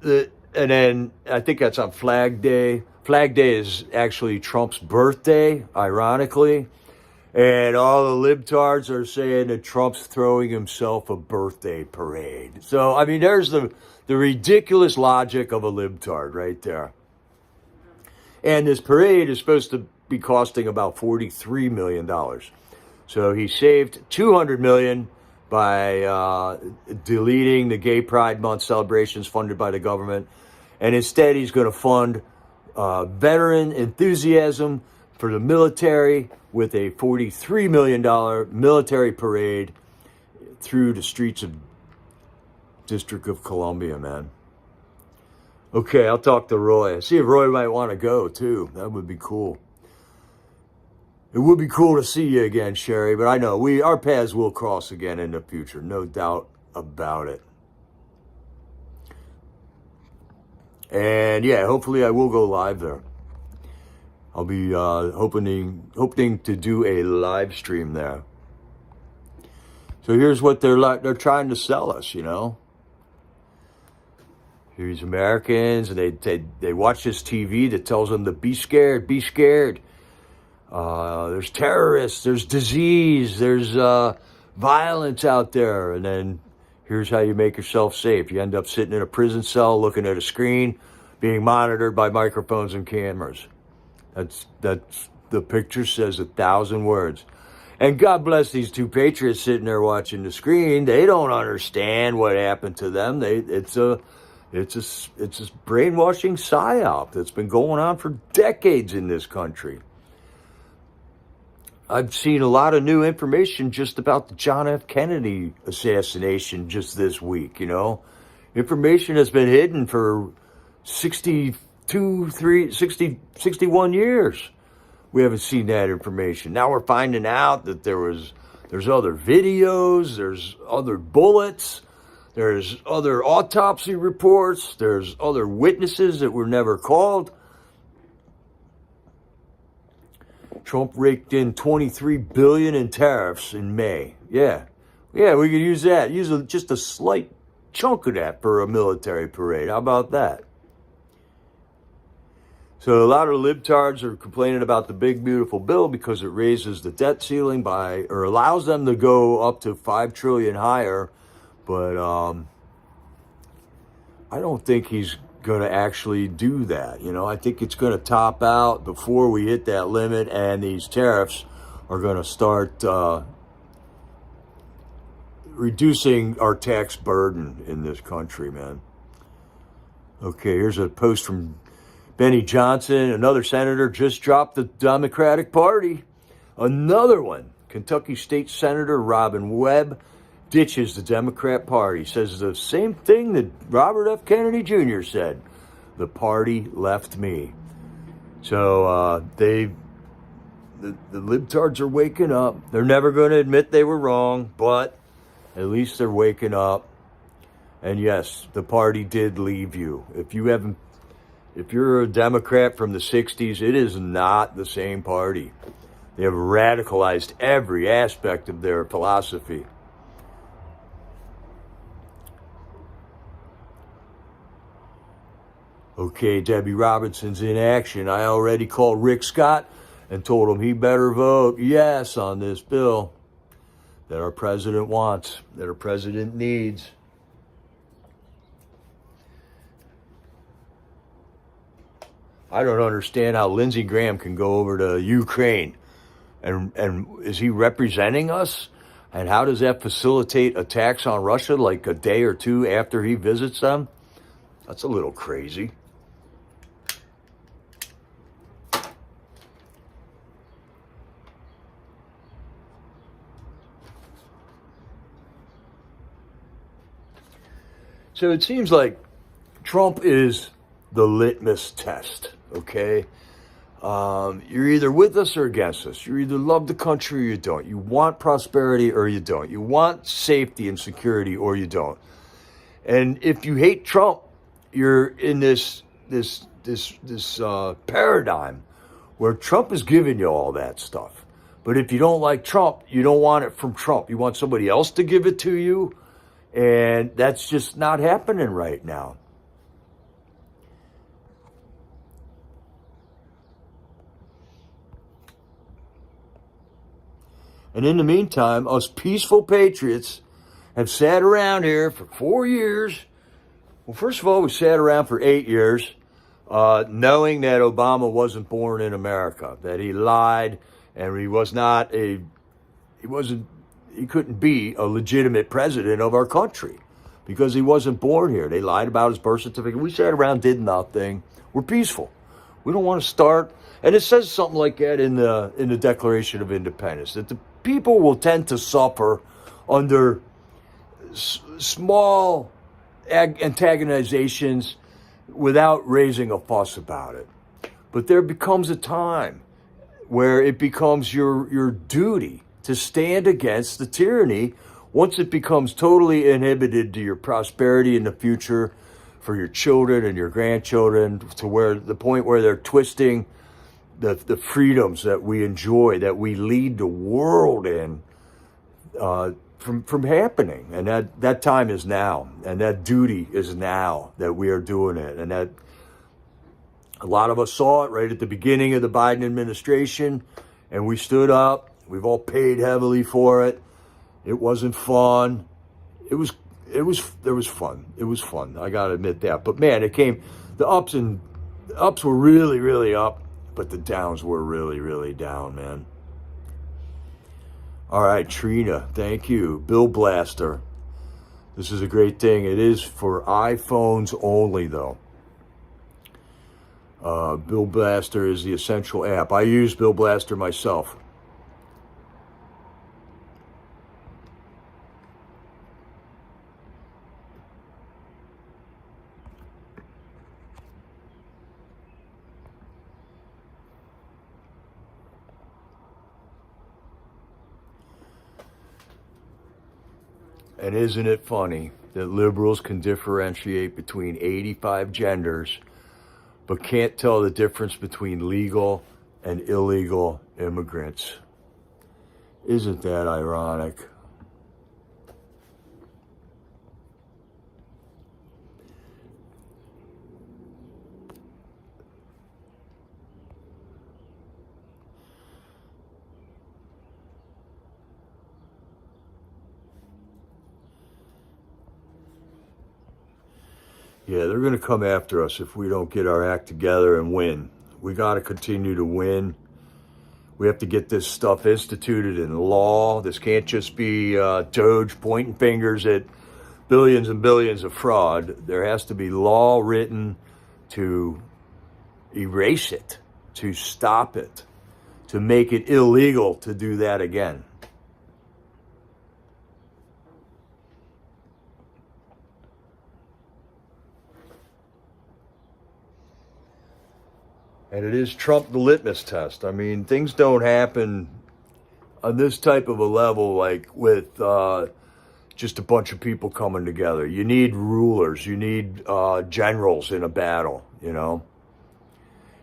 And then I think that's on Flag Day. Flag Day is actually Trump's birthday, ironically. And all the libtards are saying that Trump's throwing himself a birthday parade. So, I mean, there's the ridiculous logic of a libtard right there. And this parade is supposed to be costing about $43 million. So he saved $200 million by deleting the Gay Pride Month celebrations funded by the government. And instead, he's going to fund veteran enthusiasm for the military with a $43 million military parade through the streets of District of Columbia, man. Okay, I'll talk to Roy. See if Roy might want to go, too. That would be cool. It would be cool to see you again, Sherry, but I know our paths will cross again in the future. No doubt about it. And yeah, hopefully I will go live there. I'll be hoping to do a live stream there. So here's what they're trying to sell us, you know. Here's Americans, and they watch this TV that tells them to be scared, be scared. There's terrorists, there's disease, there's violence out there, and then here's how you make yourself safe. You end up sitting in a prison cell, looking at a screen, being monitored by microphones and cameras. That's the picture says 1,000 words. And God bless these two patriots sitting there watching the screen. They don't understand what happened to them. It's a brainwashing psyop that's been going on for decades in this country. I've seen a lot of new information just about the John F. Kennedy assassination just this week, you know. Information has been hidden for 61 years. We haven't seen that information. Now we're finding out that there's other videos, there's other bullets, there's other autopsy reports, there's other witnesses that were never called. Trump raked in $23 billion in tariffs in May. Yeah, we could use that. Use just a slight chunk of that for a military parade. How about that? So a lot of libtards are complaining about the big, beautiful bill because it raises the debt ceiling or allows them to go up to $5 trillion higher. But I don't think he's going to actually do that. You know, I think it's going to top out before we hit that limit, and these tariffs are going to start reducing our tax burden in this country, man. Okay, here's a post from Benny Johnson, another senator, just dropped the Democratic Party. Another one, Kentucky State Senator Robin Webb, ditches the Democrat Party, says the same thing that Robert F. Kennedy Jr. said. The party left me. So the libtards are waking up. They're never going to admit they were wrong, but at least they're waking up. And yes, the party did leave you. If you're a Democrat from the 60s, it is not the same party. They have radicalized every aspect of their philosophy. Okay, Debbie Robinson's in action. I already called Rick Scott and told him he better vote yes on this bill that our president wants, that our president needs. I don't understand how Lindsey Graham can go over to Ukraine. And is he representing us? And how does that facilitate attacks on Russia like a day or two after he visits them? That's a little crazy. So it seems like Trump is the litmus test, okay? You're either with us or against us. You either love the country or you don't. You want prosperity or you don't. You want safety and security or you don't. And if you hate Trump, you're in this paradigm where Trump is giving you all that stuff. But if you don't like Trump, you don't want it from Trump. You want somebody else to give it to you. And that's just not happening right now. And in the meantime, us peaceful patriots have sat around here for 4 years. Well, first of all, we sat around for 8 years, knowing that Obama wasn't born in America, that he lied, and he couldn't be a legitimate president of our country because he wasn't born here. They lied about his birth certificate. We sat around, did nothing. We're peaceful. We don't want to start. And it says something like that in the Declaration of Independence, that the people will tend to suffer under small antagonizations without raising a fuss about it. But there becomes a time where it becomes your duty to stand against the tyranny once it becomes totally inhibited to your prosperity in the future for your children and your grandchildren, to where the point where they're twisting the freedoms that we enjoy, that we lead the world in, from happening. And that time is now, and that duty is now that we are doing it. And that a lot of us saw it right at the beginning of the Biden administration, and we stood up. We've all paid heavily for it. It wasn't fun. There was fun. It was fun. I gotta admit that. But man, the ups were really, really up, but the downs were really, really down, man. All right, Trina, thank you. Bill Blaster. This is a great thing. It is for iPhones only, though. Bill Blaster is the essential app. I use Bill Blaster myself. And isn't it funny that liberals can differentiate between 85 genders, but can't tell the difference between legal and illegal immigrants? Isn't that ironic? Yeah, they're going to come after us if we don't get our act together and win. We got to continue to win. We have to get this stuff instituted in law. This can't just be Doge pointing fingers at billions and billions of fraud. There has to be law written to erase it, to stop it, to make it illegal to do that again. And it is Trump the litmus test. I mean, things don't happen on this type of a level like with just a bunch of people coming together. You need rulers. You need generals in a battle, you know.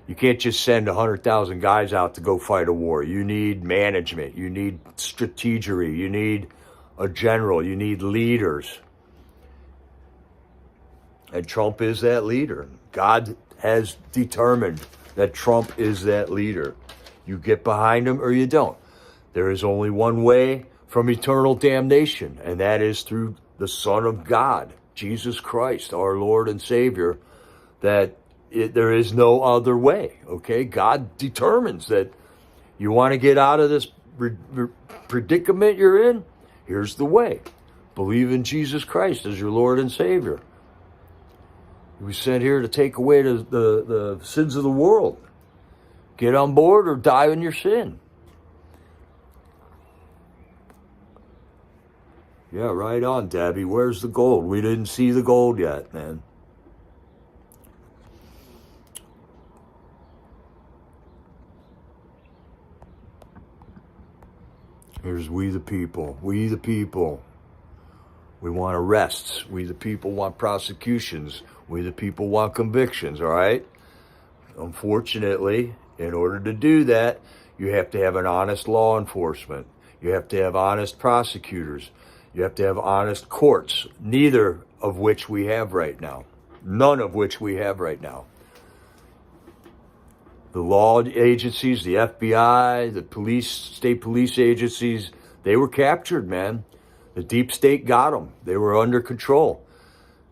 You can't just send 100,000 guys out to go fight a war. You need management. You need strategery. You need a general. You need leaders. And Trump is that leader. God has determined that Trump is that leader. You get behind him or you don't. There is only one way from eternal damnation, and that is through the Son of God, Jesus Christ, our Lord and Savior, there is no other way, okay? God determines that you want to get out of this predicament you're in, here's the way. Believe in Jesus Christ as your Lord and Savior. He was sent here to take away the sins of the world. Get on board or die in your sin. Yeah, right on, Debbie. Where's the gold? We didn't see the gold yet, man. Here's we the people. We the people. We want arrests. We the people want prosecutions. We the people want convictions, all right? Unfortunately, in order to do that, you have to have an honest law enforcement. You have to have honest prosecutors. You have to have honest courts, neither of which we have right now. None of which we have right now. The law agencies, the FBI, the police, state police agencies, They were captured, man. The deep state got them. They were under control.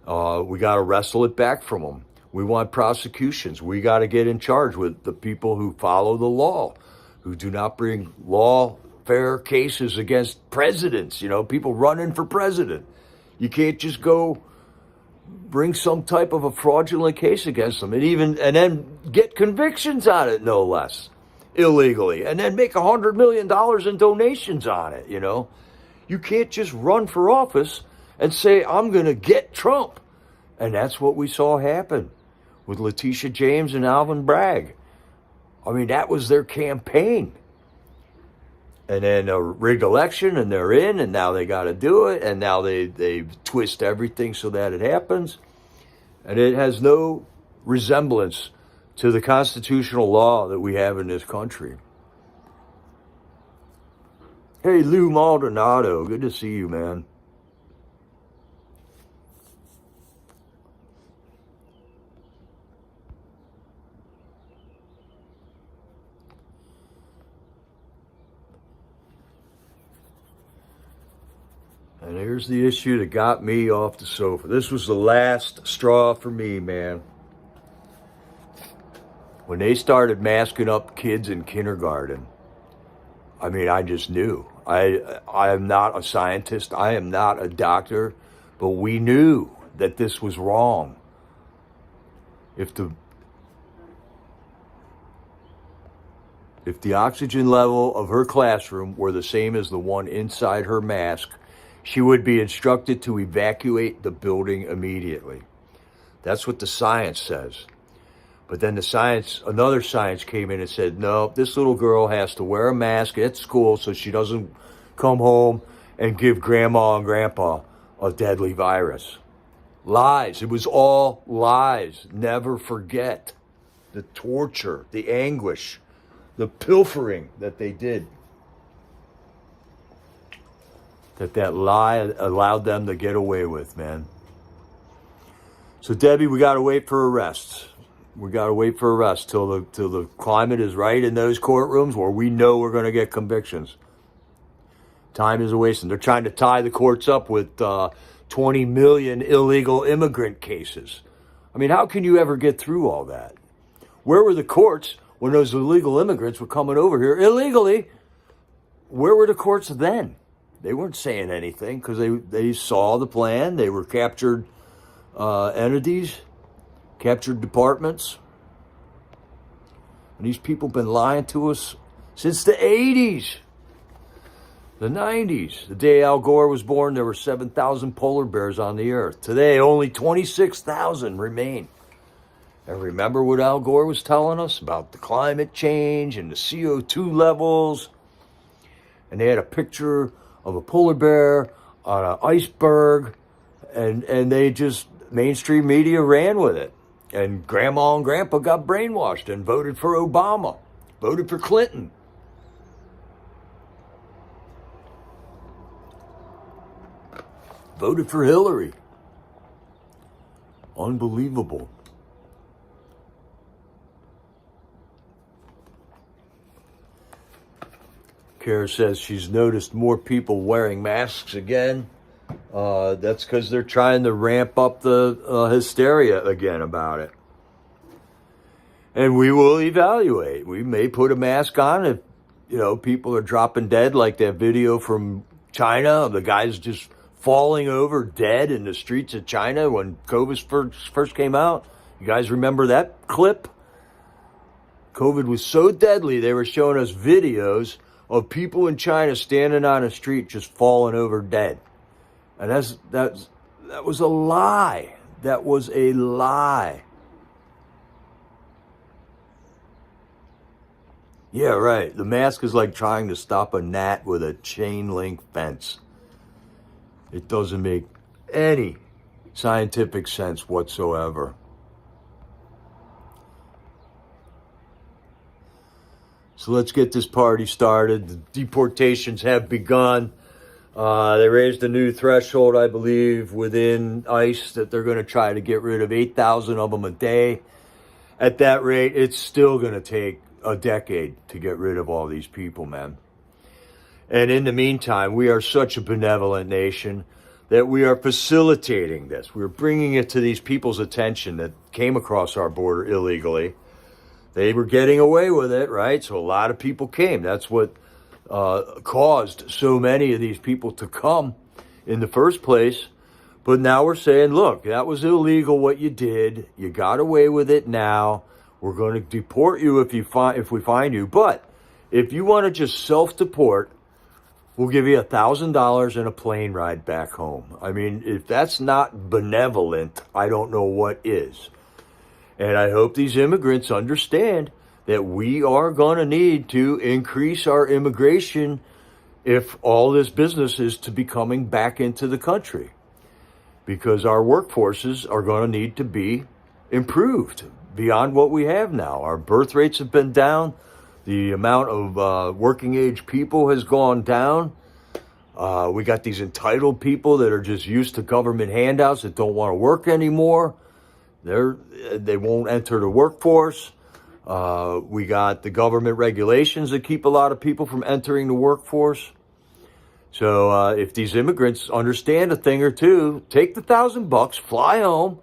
We got to wrestle it back from them. We want prosecutions. We got to get in charge with the people who follow the law, who do not bring lawfare cases against presidents, people running for president. You can't just go bring some type of a fraudulent case against them and then get convictions on it, no less, illegally, and then make $100 million in donations on it, You can't just run for office and say, I'm going to get Trump. And that's what we saw happen with Letitia James and Alvin Bragg. I mean, that was their campaign. And then a rigged election, and they're in, and now they got to do it, and now they twist everything so that it happens. And it has no resemblance to the constitutional law that we have in this country. Hey, Lou Maldonado, good to see you, man. And here's the issue that got me off the sofa. This was the last straw for me, man. When they started masking up kids in kindergarten, I mean, I just knew. I am not a scientist. I am not a doctor. But we knew that this was wrong. If the oxygen level of her classroom were the same as the one inside her mask, she would be instructed to evacuate the building immediately. That's what the science says. But then another science came in and said, no, this little girl has to wear a mask at school so she doesn't come home and give grandma and grandpa a deadly virus. Lies. It was all lies. Never forget the torture, the anguish, the pilfering that they did. That lie allowed them to get away with, man. So, Debbie, we got to wait for arrests. We got to wait for arrests till the climate is right in those courtrooms where we know we're going to get convictions. Time is a wasting. They're trying to tie the courts up with 20 million illegal immigrant cases. I mean, how can you ever get through all that? Where were the courts when those illegal immigrants were coming over here illegally? Where were the courts then? They weren't saying anything because they saw the plan. They were captured entities, captured departments. And these people have been lying to us since the 80s, the 90s. The day Al Gore was born, there were 7,000 polar bears on the earth. Today, only 26,000 remain. And remember what Al Gore was telling us about the climate change and the CO2 levels? And they had a picture of a polar bear on an iceberg, and they just, mainstream media ran with it. And grandma and grandpa got brainwashed and voted for Obama, voted for Clinton. Voted for Hillary. Unbelievable. Kara says she's noticed more people wearing masks again. That's because they're trying to ramp up the hysteria again about it. And we will evaluate. We may put a mask on if, people are dropping dead, like that video from China of the guys just falling over dead in the streets of China when COVID first came out. You guys remember that clip? COVID was so deadly, they were showing us videos of people in China standing on a street just falling over dead. And that was a lie. That was a lie. Yeah, right. The mask is like trying to stop a gnat with a chain link fence. It doesn't make any scientific sense whatsoever. So let's get this party started. The deportations have begun. They raised a new threshold, I believe, within ICE that they're going to try to get rid of 8,000 of them a day. At that rate, it's still going to take a decade to get rid of all these people, man. And in the meantime, we are such a benevolent nation that we are facilitating this. We're bringing it to these people's attention that came across our border illegally. They were getting away with it, right? So a lot of people came. That's what caused so many of these people to come in the first place. But now we're saying, look, that was illegal what you did. You got away with it now. We're going to deport you if we find you. But if you want to just self-deport, we'll give you $1,000 and a plane ride back home. I mean, if that's not benevolent, I don't know what is. And I hope these immigrants understand that we are going to need to increase our immigration if all this business is to be coming back into the country. Because our workforces are going to need to be improved beyond what we have now. Our birth rates have been down. The amount of working age people has gone down. We got these entitled people that are just used to government handouts that don't want to work anymore. They won't enter the workforce. We got the government regulations that keep a lot of people from entering the workforce. So if these immigrants understand a thing or two, take the $1,000, fly home,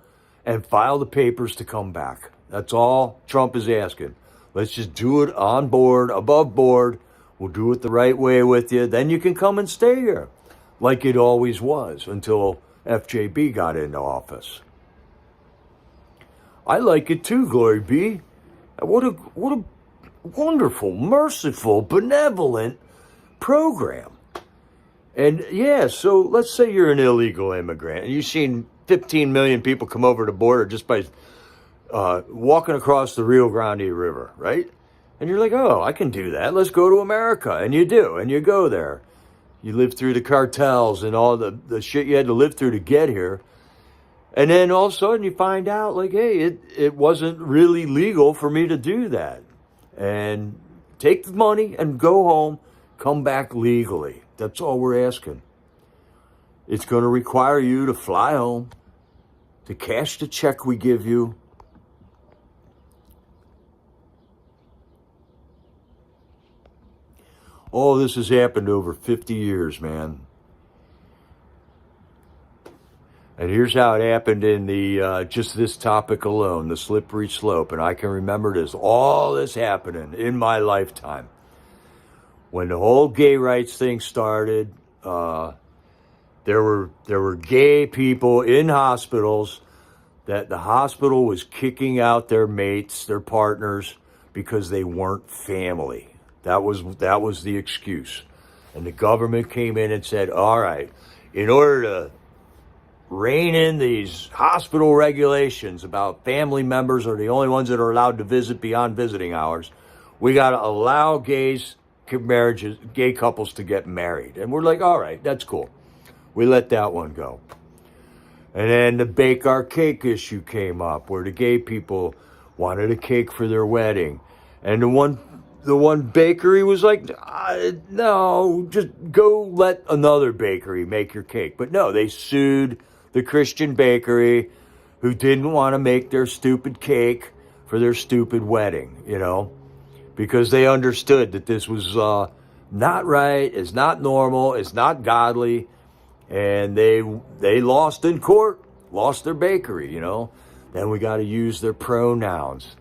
and file the papers to come back. That's all Trump is asking. Let's just do it on board, above board. We'll do it the right way with you. Then you can come and stay here, like it always was until FJB got into office. I like it too, Glory be. What a wonderful, merciful, benevolent program. And yeah, so let's say you're an illegal immigrant and you've seen 15 million people come over the border just by walking across the Rio Grande River, right? And you're like, oh, I can do that. Let's go to America. And you do, and you go there. You live through the cartels and all the shit you had to live through to get here. And then all of a sudden you find out, like, hey, it wasn't really legal for me to do that. And take the money and go home, come back legally. That's all we're asking. It's going to require you to fly home, to cash the check we give you. All this has happened over 50 years, man. And here's how it happened in the just this topic alone, the slippery slope. And I can remember all this happening in my lifetime. When the whole gay rights thing started, there were gay people in hospitals that the hospital was kicking out their mates, their partners, because they weren't family. That was the excuse. And the government came in and said, all right, in order to rein in these hospital regulations about family members are the only ones that are allowed to visit beyond visiting hours, we got to allow gay couples to get married. And we're like, all right, that's cool. We let that one go. And then the bake our cake issue came up where the gay people wanted a cake for their wedding. And the one bakery was like, no, just go let another bakery make your cake. But no, they sued the Christian bakery who didn't want to make their stupid cake for their stupid wedding, because they understood that this was not right, it's not normal, it's not godly, and they lost in court, lost their bakery, Then we got to use their pronouns.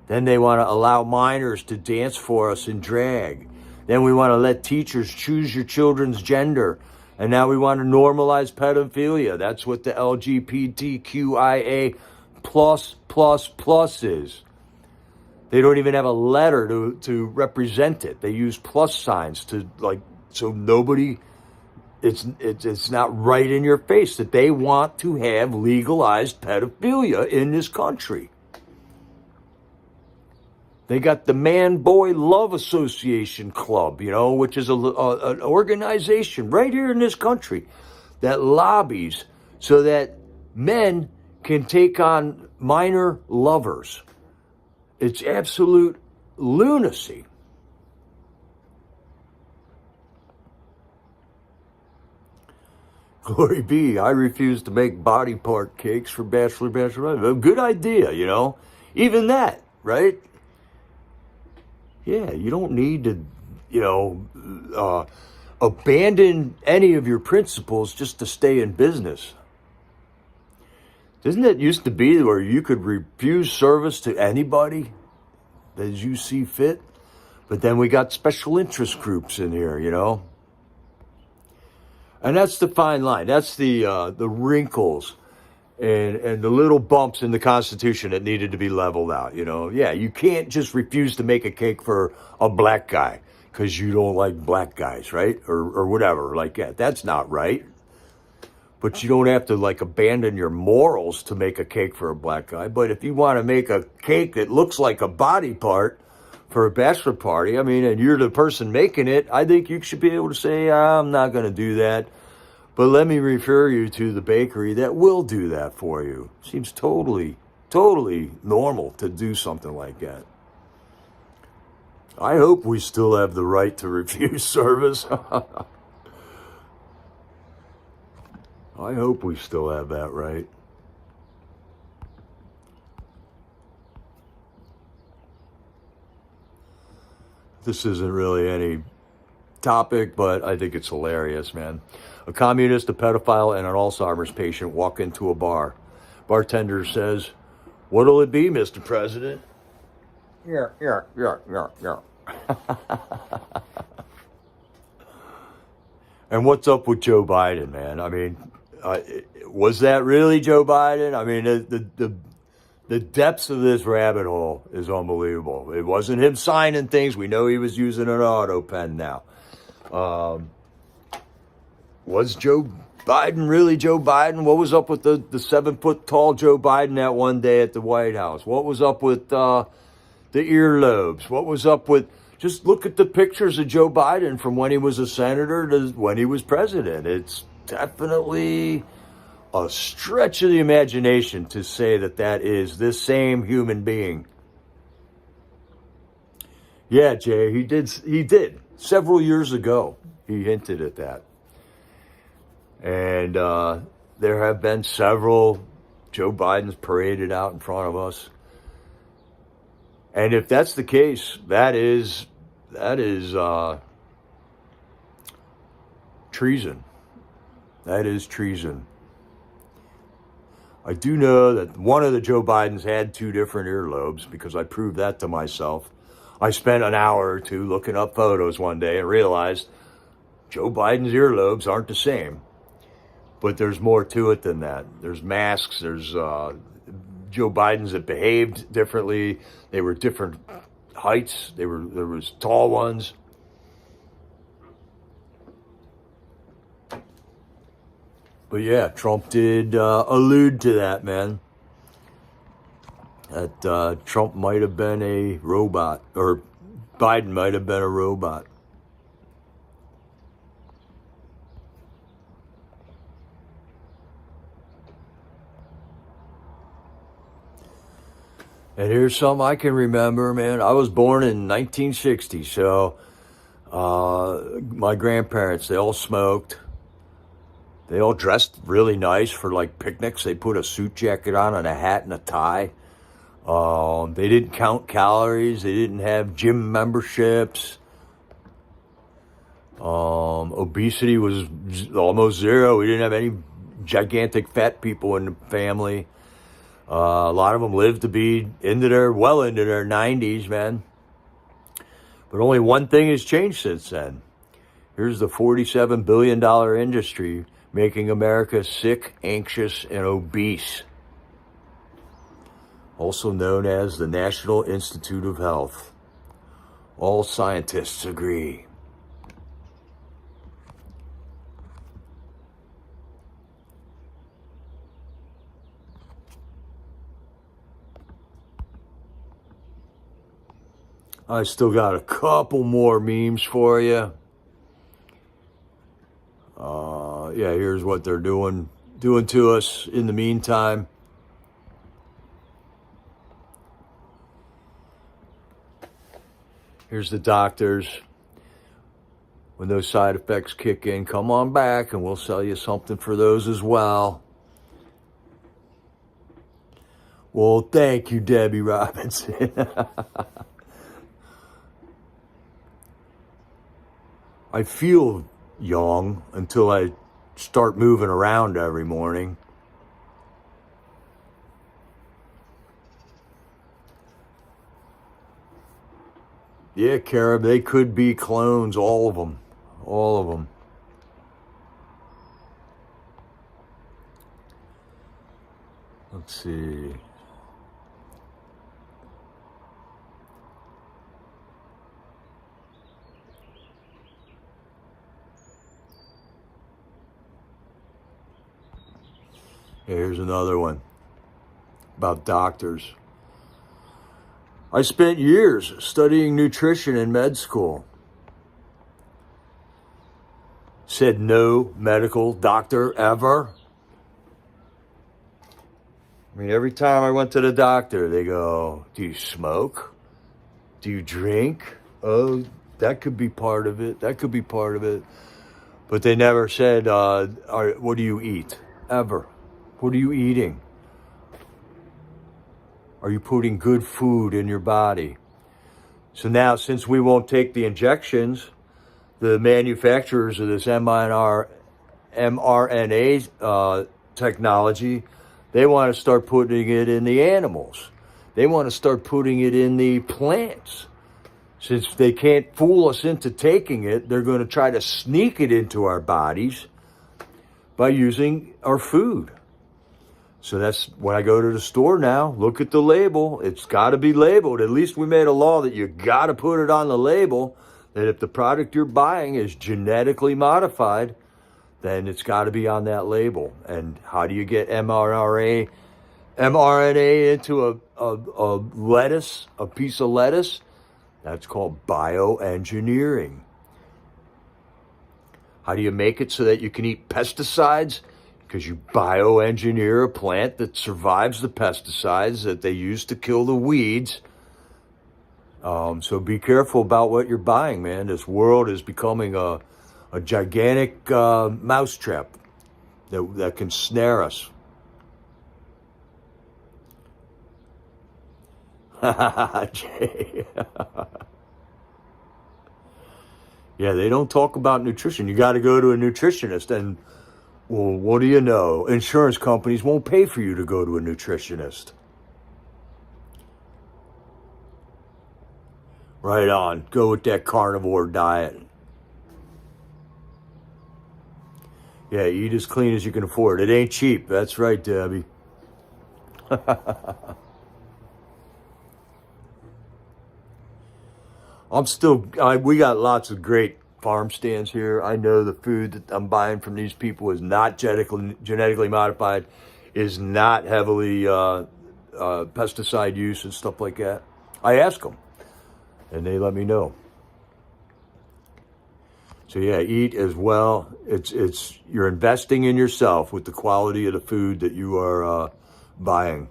Then they want to allow minors to dance for us in drag. Then we want to let teachers choose your children's gender. And now we want to normalize pedophilia. That's what the LGBTQIA plus is. They don't even have a letter to represent it. They use plus signs so nobody, it's not right in your face that they want to have legalized pedophilia in this country. They got the Man-Boy Love Association Club, which is an organization right here in this country that lobbies so that men can take on minor lovers. It's absolute lunacy. Glory be, I refuse to make body part cakes for bachelor. A good idea, Even that, right? Yeah, you don't need to, abandon any of your principles just to stay in business. Doesn't it used to be where you could refuse service to anybody as you see fit? But then we got special interest groups in here, you know? And that's the fine line. That's the wrinkles and the little bumps in the Constitution that needed to be leveled out, you know? Yeah, you can't just refuse to make a cake for a black guy because you don't like black guys, right? Or whatever, like that. That's not right. But you don't have to, like, abandon your morals to make a cake for a black guy. But if you want to make a cake that looks like a body part for a bachelor party, I mean, and you're the person making it, I think you should be able to say, I'm not going to do that. But let me refer you to the bakery that will do that for you. Seems totally normal to do something like that. I hope we still have the right to refuse service. I hope we still have that right. This isn't really any topic, but I think it's hilarious, man. A communist, a pedophile, and an Alzheimer's patient walk into a bar. Bartender says, "What'll it be, Mr. President?" Yeah. And what's up with Joe Biden, man? I mean, was that really Joe Biden? I mean, the depths of this rabbit hole is unbelievable. It wasn't him signing things. We know he was using an auto pen now. Was Joe Biden really Joe Biden? What was up with the 7-foot tall Joe Biden that one day at the White House? What was up with the earlobes? What was up with... Just look at the pictures of Joe Biden from when he was a senator to when he was president. It's definitely a stretch of the imagination to say that is this same human being. Yeah, Jay, he did. Several years ago, he hinted at that. And there have been several Joe Bidens paraded out in front of us. And if that's the case, that is treason. That is treason. I do know that one of the Joe Bidens had 2 different earlobes because I proved that to myself. I spent an hour or 2 looking up photos one day and realized Joe Biden's earlobes aren't the same. But there's more to it than that. There's masks, there's Joe Bidens that behaved differently. They were different heights. There was tall ones. But yeah, Trump did allude to that, man. That Trump might have been a robot, or Biden might have been a robot. And here's something I can remember, man. I was born in 1960, so my grandparents, they all smoked. They all dressed really nice for, like, picnics. They put a suit jacket on and a hat and a tie. They didn't count calories. They didn't have gym memberships. Obesity was almost zero. We didn't have any gigantic fat people in the family. A lot of them lived to be well into their 90s, man. But only one thing has changed since then. Here's the $47 billion industry making America sick, anxious, and obese. Also known as the National Institute of Health. All scientists agree. I still got a couple more memes for you. Yeah, here's what they're doing to us in the meantime. Here's the doctors. When those side effects kick in, come on back and we'll sell you something for those as well. Well, thank you, Debbie Robinson. I feel young until I start moving around every morning. Yeah, Kara, they could be clones, all of them. All of them. Let's see. Here's another one about doctors. I spent years studying nutrition in med school. Said no medical doctor ever. I mean, every time I went to the doctor, they go, do you smoke? Do you drink? Oh, that could be part of it. That could be part of it. But they never said, what do you eat? Ever. What are you eating? Are you putting good food in your body? So now, since we won't take the injections, the manufacturers of this mRNA technology, they want to start putting it in the animals. They want to start putting it in the plants. Since they can't fool us into taking it, they're going to try to sneak it into our bodies by using our food. So that's when I go to the store now, look at the label. It's got to be labeled. At least we made a law that you got to put it on the label, that if the product you're buying is genetically modified, then it's got to be on that label. And how do you get mRNA into a lettuce, a piece of lettuce? That's called bioengineering. How do you make it so that you can eat pesticides? Because you bioengineer a plant that survives the pesticides that they use to kill the weeds. So be careful about what you're buying, man. This world is becoming a gigantic mousetrap that can snare us. Jay. Yeah, they don't talk about nutrition. You got to go to a nutritionist. And, well, what do you know? Insurance companies won't pay for you to go to a nutritionist. Right on. Go with that carnivore diet. Yeah, eat as clean as you can afford. It ain't cheap. That's right, Debbie. We got lots of great farm stands here. I know the food that I'm buying from these people is not genetically modified, is not heavily pesticide use and stuff like that. I ask them, and they let me know. So yeah, eat as well. It's you're investing in yourself with the quality of the food that you are buying.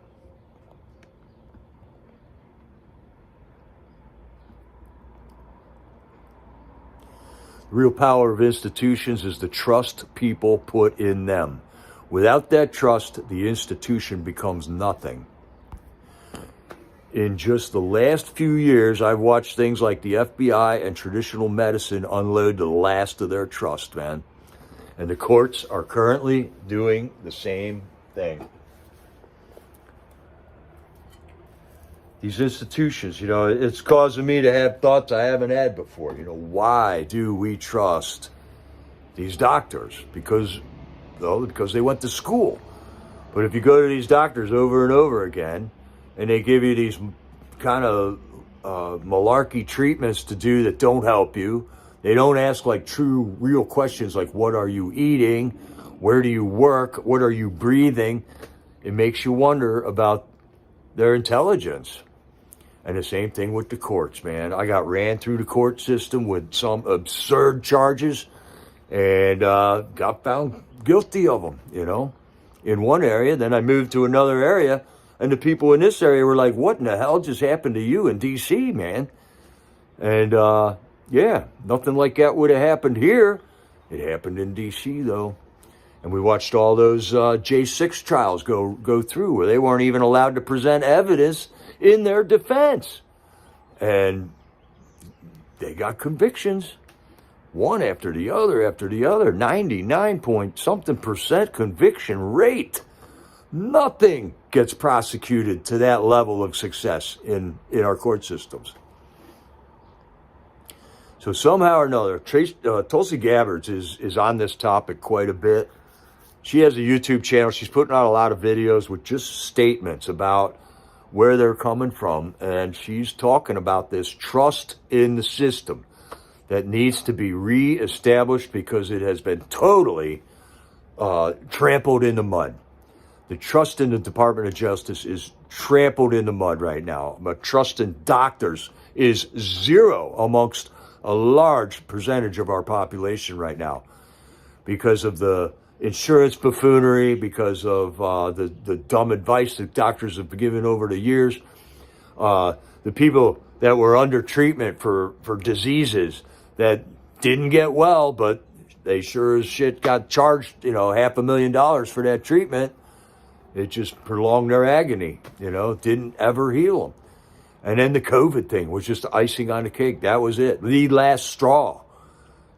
The real power of institutions is the trust people put in them. Without that trust, the institution becomes nothing. In just the last few years, I've watched things like the FBI and traditional medicine unload the last of their trust, man. And the courts are currently doing the same thing. These institutions, it's causing me to have thoughts I haven't had before. Why do we trust these doctors? Because they went to school. But if you go to these doctors over and over again, and they give you these kind of malarkey treatments to do that don't help you, they don't ask like true, real questions like, what are you eating? Where do you work? What are you breathing? It makes you wonder about their intelligence. And the same thing with the courts, man. I got ran through the court system with some absurd charges and got found guilty of them, in one area. Then I moved to another area, and the people in this area were like, what in the hell just happened to you in D.C., man? And, yeah, nothing like that would have happened here. It happened in D.C., though. And we watched all those J6 trials go through where they weren't even allowed to present evidence in their defense. And they got convictions. one after the other, 99 point something percent conviction rate. Nothing gets prosecuted to that level of success in our court systems. So somehow or another, Tulsi Gabbard is on this topic quite a bit. She has a YouTube channel. She's putting out a lot of videos with just statements about where they're coming from. And she's talking about this trust in the system that needs to be reestablished because it has been totally trampled in the mud. The trust in the Department of Justice is trampled in the mud right now. But trust in doctors is zero amongst a large percentage of our population right now because of the insurance buffoonery, because of the dumb advice that doctors have been given over the years. The people that were under treatment for diseases that didn't get well, but they sure as shit got charged, $500,000 for that treatment. It just prolonged their agony, didn't ever heal them. And then the COVID thing was just icing on the cake. That was it. The last straw.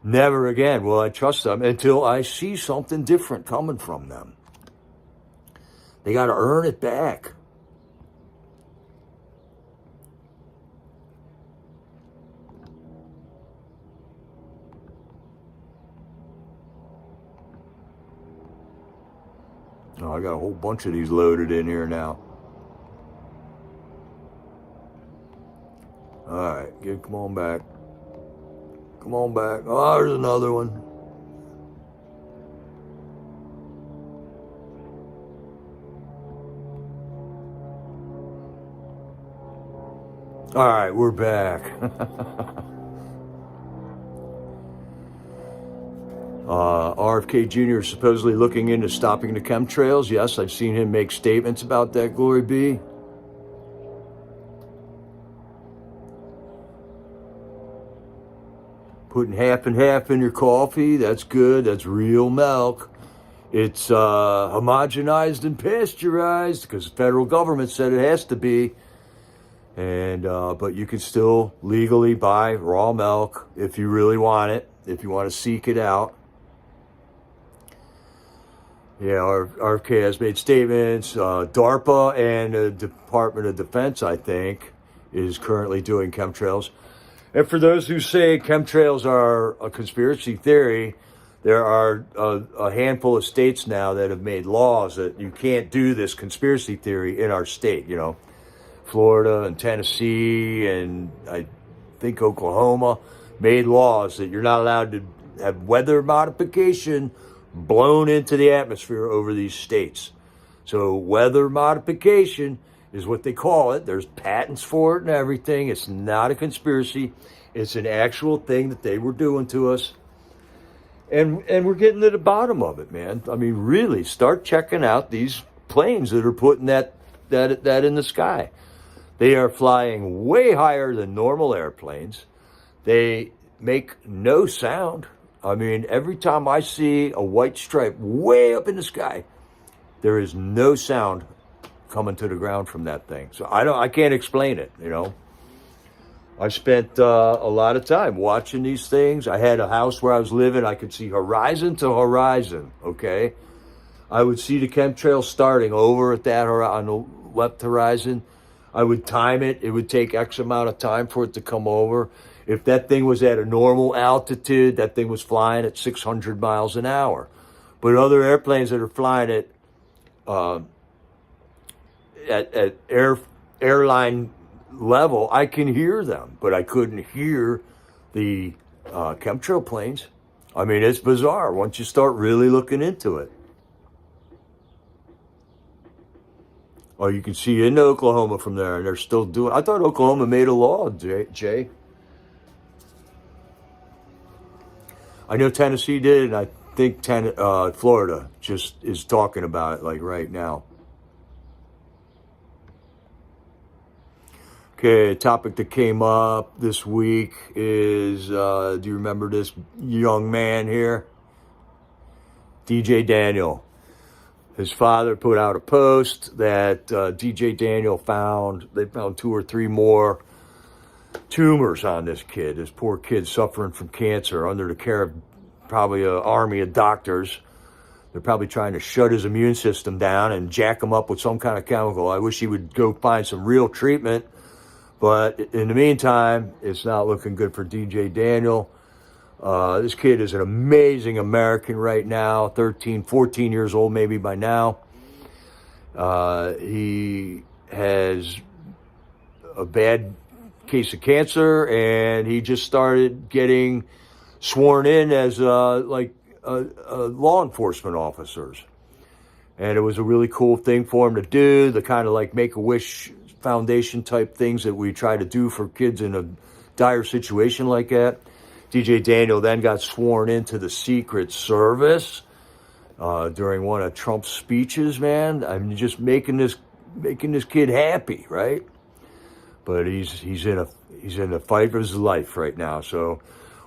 Never again will I trust them until I see something different coming from them. They got to earn it back. Oh, I got a whole bunch of these loaded in here now. All right, come on back. Come on back. Oh, there's another one. All right, we're back. RFK Jr. is supposedly looking into stopping the chemtrails. Yes, I've seen him make statements about that, glory be. Putting half and half in your coffee, that's good. That's real milk. It's homogenized and pasteurized because the federal government said it has to be. And but you can still legally buy raw milk if you really want it, if you want to seek it out. Yeah, RFK has made statements. DARPA and the Department of Defense, I think, is currently doing chemtrails. And for those who say chemtrails are a conspiracy theory, there are a handful of states now that have made laws that you can't do this conspiracy theory in our state, Florida and Tennessee and I think Oklahoma made laws that you're not allowed to have weather modification blown into the atmosphere over these states. So weather modification is what they call it. There's patents for it and everything. It's not a conspiracy. It's an actual thing that they were doing to us. And we're getting to the bottom of it, man. I mean, really, start checking out these planes that are putting that in the sky. They are flying way higher than normal airplanes. They make no sound. I mean, every time I see a white stripe way up in the sky, there is no sound coming to the ground from that thing. So I can't explain it, I spent a lot of time watching these things. I had a house where I was living. I could see horizon to horizon, okay? I would see the chemtrail starting over at that on the left horizon. I would time it. It would take X amount of time for it to come over. If that thing was at a normal altitude, that thing was flying at 600 miles an hour. But other airplanes that are flying at airline level, I can hear them, but I couldn't hear the chemtrail planes. I mean, it's bizarre once you start really looking into it. Oh, you can see into Oklahoma from there, and they're still doing. I thought Oklahoma made a law, Jay. I know Tennessee did, and I think Florida just is talking about it like right now. Okay, a topic that came up this week is, do you remember this young man here? DJ Daniel. His father put out a post that DJ Daniel they found 2 or 3 more tumors on this kid. This poor kid suffering from cancer under the care of probably an army of doctors. They're probably trying to shut his immune system down and jack him up with some kind of chemical. I wish he would go find some real treatment. But in the meantime, it's not looking good for DJ Daniel. This kid is an amazing American right now, 13, 14 years old maybe by now. He has a bad case of cancer, and he just started getting sworn in as law enforcement officers. And it was a really cool thing for him to do, the kind of like Make-A-Wish Foundation type things that we try to do for kids in a dire situation like that. DJ Daniel then got sworn into the Secret Service during one of Trump's speeches, man. I'm just making this kid happy, right? But he's in a fight for his life right now. So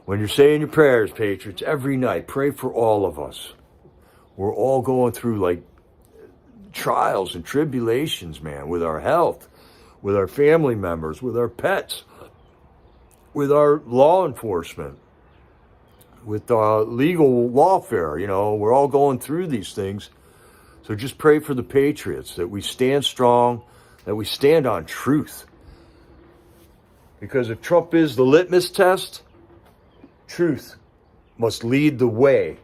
when you're saying your prayers, Patriots, every night, pray for all of us. We're all going through like trials and tribulations, man, with our health, with our family members, with our pets, with our law enforcement, with legal lawfare. You know, we're all going through these things. So just pray for the Patriots, that we stand strong, that we stand on truth. Because if Trump is the litmus test, truth must lead the way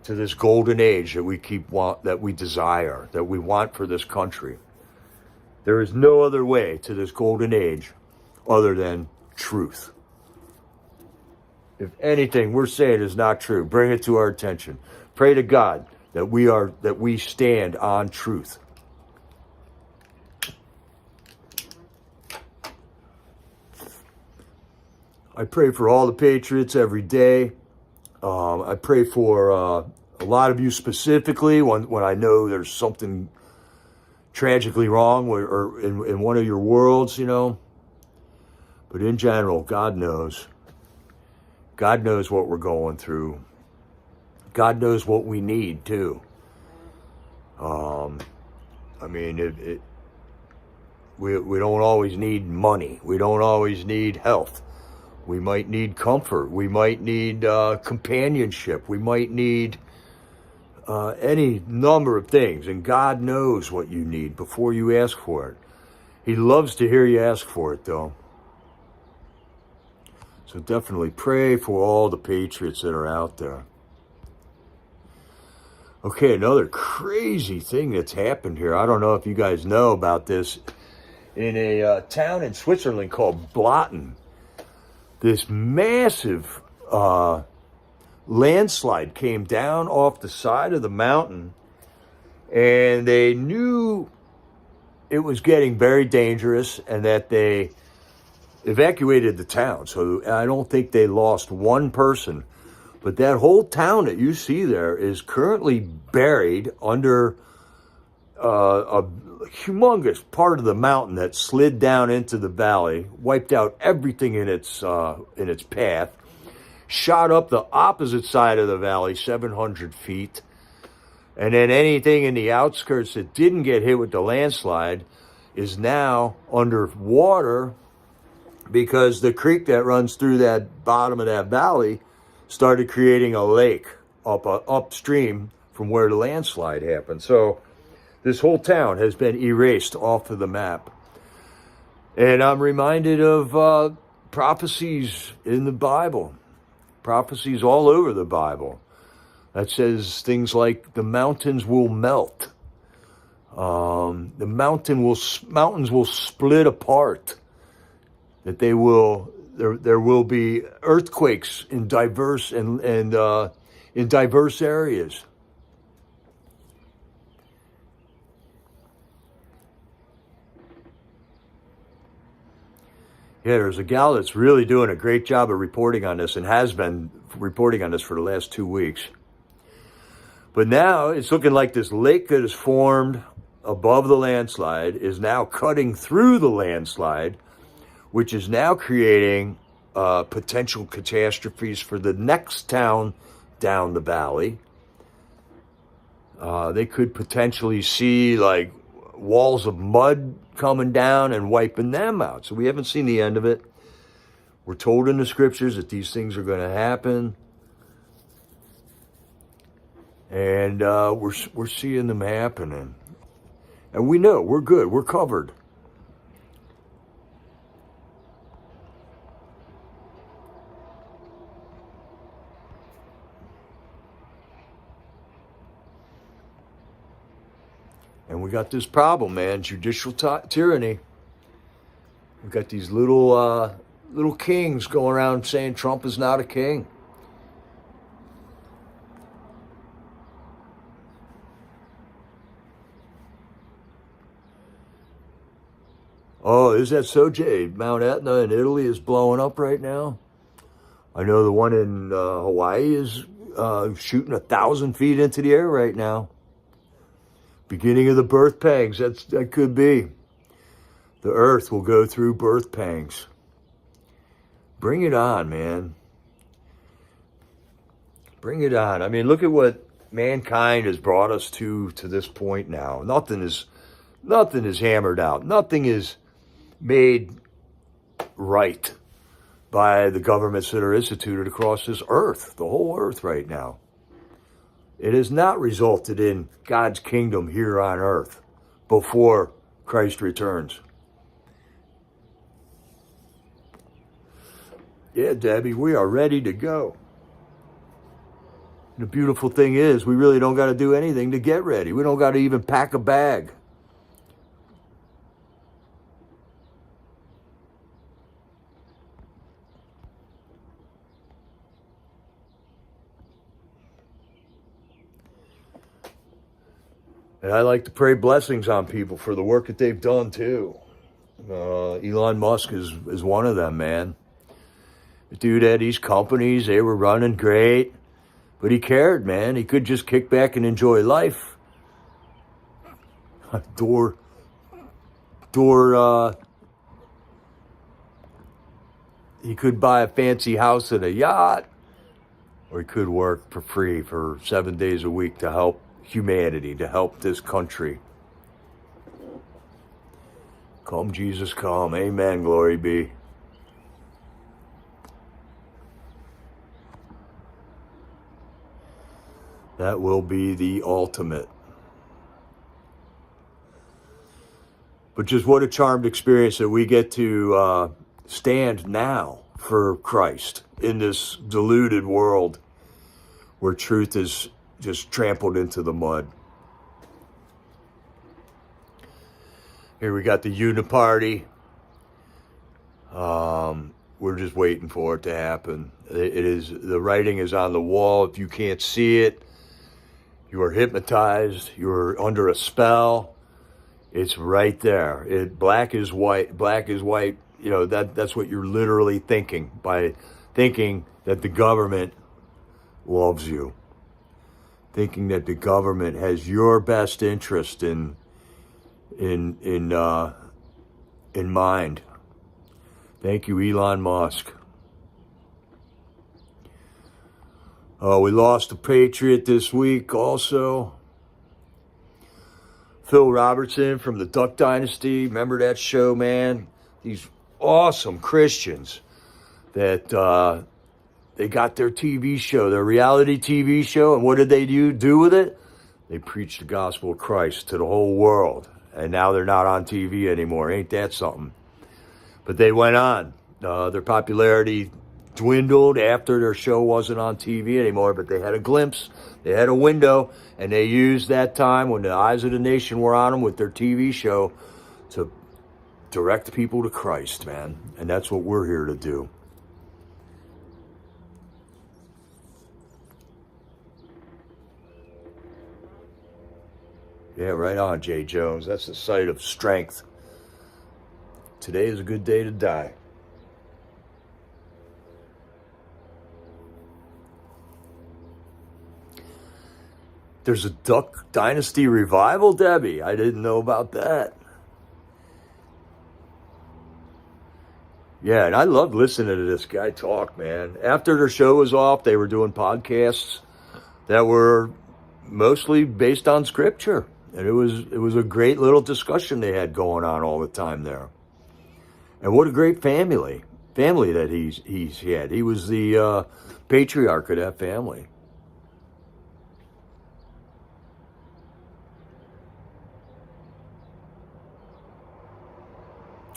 to this golden age that we desire, that we want for this country. There is no other way to this golden age other than truth. If anything we're saying is not true, bring it to our attention. Pray to God that we stand on truth. I pray for all the Patriots every day. I pray for a lot of you specifically when I know there's something tragically wrong or in one of your worlds, you know. But in general, God knows. God knows what we're going through. God knows what we need too. I mean, we don't always need money. We don't always need health. We might need comfort. We might need companionship. We might need any number of things. And God knows what you need before you ask for it. He loves to hear you ask for it, though. So definitely pray for all the Patriots that are out there. Okay, another crazy thing that's happened here. I don't know if you guys know about this. In a town in Switzerland called Blatten, this massive landslide came down off the side of the mountain, and they knew it was getting very dangerous and that they evacuated the town. So I don't think they lost one person, but that whole town that you see there is currently buried under a humongous part of the mountain that slid down into the valley, wiped out everything in its path, shot up the opposite side of the valley 700 feet, and then anything in the outskirts that didn't get hit with the landslide is now under water because the creek that runs through that bottom of that valley started creating a lake upstream from where the landslide happened. So this whole town has been erased off of the map. And I'm reminded of prophecies in the Bible, prophecies all over the Bible that says things like the mountains will melt. The mountains will split apart. That there will be earthquakes in diverse in diverse areas. Yeah, there's a gal that's really doing a great job of reporting on this and has been reporting on this for the last 2 weeks. But now it's looking like this lake that is formed above the landslide is now cutting through the landslide, which is now creating potential catastrophes for the next town down the valley. They could potentially see like walls of mud coming down and wiping them out. So we haven't seen the end of it. We're told in the scriptures that these things are going to happen. And we're seeing them happening. And we know we're good. We're covered. And we got this problem, man, judicial tyranny. We got these little kings going around saying Trump is not a king. Oh, is that so, Jay? Mount Etna in Italy is blowing up right now. I know the one in Hawaii is shooting 1,000 feet into the air right now. Beginning of the birth pangs. That could be. The earth will go through birth pangs. Bring it on, man. Bring it on. I mean, look at what mankind has brought us to this point now. Nothing is hammered out. Nothing is made right by the governments that are instituted across this earth, the whole earth right now. It has not resulted in God's kingdom here on earth before Christ returns. Yeah, Debbie, we are ready to go. The beautiful thing is we really don't got to do anything to get ready. We don't got to even pack a bag. And I like to pray blessings on people for the work that they've done too. Elon Musk is one of them, man. The dude had these companies, they were running great, but he cared, man. He could just kick back and enjoy life. He could buy a fancy house and a yacht, or he could work for free for 7 days a week to help humanity, to help this country. Come, Jesus, come. Amen. Glory be. That will be the ultimate. But just what a charmed experience that we get to stand now for Christ in this deluded world where truth is just trampled into the mud. Here we got the Uniparty. We're just waiting for it to happen. The writing is on the wall. If you can't see it, you are hypnotized. You're under a spell. It's right there. Black is white. Black is white. You know, that's what you're literally thinking by thinking that the government loves you. Thinking that the government has your best interest in mind. Thank you, Elon Musk. We lost a patriot this week also. Phil Robertson from the Duck Dynasty. Remember that show, man? These awesome Christians that they got their TV show, their reality TV show, and what did they do with it? They preached the gospel of Christ to the whole world, and now they're not on TV anymore. Ain't that something? But they went on. Their popularity dwindled after their show wasn't on TV anymore, but they had a glimpse, they had a window, and they used that time when the eyes of the nation were on them with their TV show to direct people to Christ, man. And that's what we're here to do. Yeah, right on, Jay Jones. That's the site of strength. Today is a good day to die. There's a Duck Dynasty revival, Debbie. I didn't know about that. Yeah, and I loved listening to this guy talk, man. After their show was off, they were doing podcasts that were mostly based on scripture. And it was a great little discussion they had going on all the time there. And what a great family. family that he had. He was the patriarch of that family.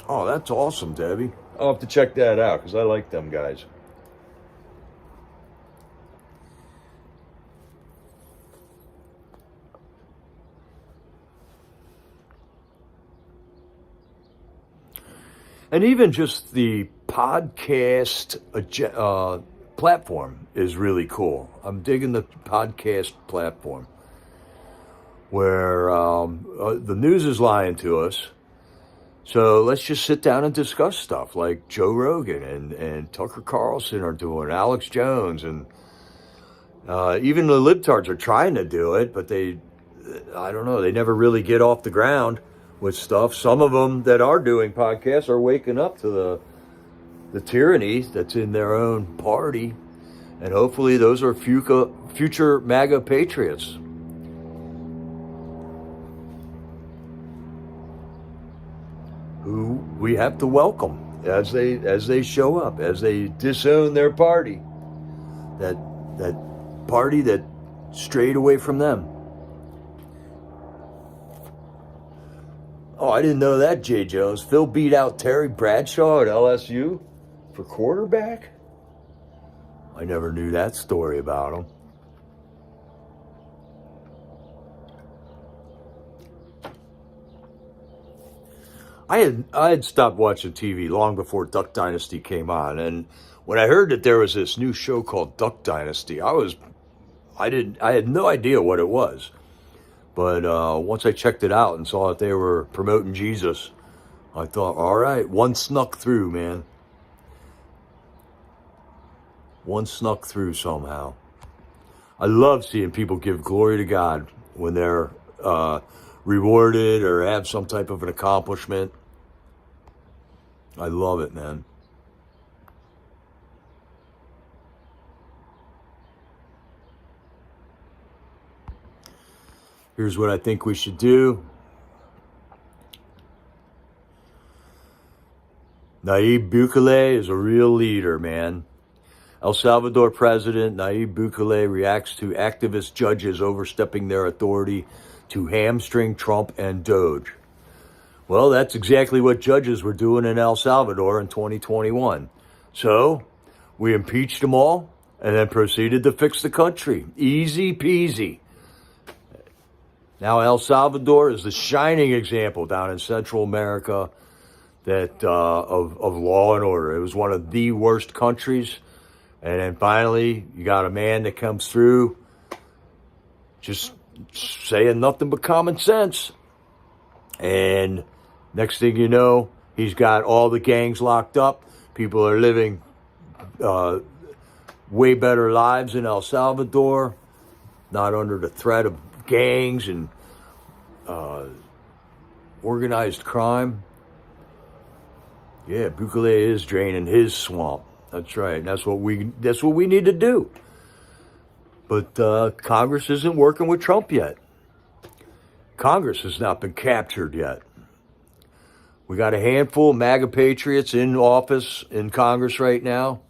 Oh, that's awesome, Debbie. I'll have to check that out because I like them guys. And even just the podcast platform is really cool. I'm digging the podcast platform where the news is lying to us. So let's just sit down and discuss stuff like Joe Rogan and Tucker Carlson are doing, Alex Jones, and even the libtards are trying to do it, but I don't know, they never really get off the ground with stuff. Some of them that are doing podcasts are waking up to the tyranny that's in their own party, and hopefully those are future MAGA patriots. Who we have to welcome as they show up, as they disown their party, that party that strayed away from them. Oh, I didn't know that, Jay Jones. Phil beat out Terry Bradshaw at LSU for quarterback? I never knew that story about him. I had stopped watching TV long before Duck Dynasty came on, and when I heard that there was this new show called Duck Dynasty, I had no idea what it was. But once I checked it out and saw that they were promoting Jesus, I thought, all right, one snuck through, man. One snuck through somehow. I love seeing people give glory to God when they're rewarded or have some type of an accomplishment. I love it, man. Here's what I think we should do. Nayib Bukele is a real leader, man. El Salvador President Nayib Bukele reacts to activist judges overstepping their authority to hamstring Trump and Doge. Well, that's exactly what judges were doing in El Salvador in 2021. So, we impeached them all and then proceeded to fix the country. Easy peasy. Now El Salvador is the shining example down in Central America that of law and order. It was one of the worst countries. And then finally, you got a man that comes through just saying nothing but common sense. And next thing you know, he's got all the gangs locked up. People are living way better lives in El Salvador, not under the threat of gangs and organized crime. Yeah, Bukele is draining his swamp. That's right. That's what we need to do. But Congress isn't working with Trump yet. Congress has not been captured yet. We got a handful of MAGA patriots in office in Congress right now,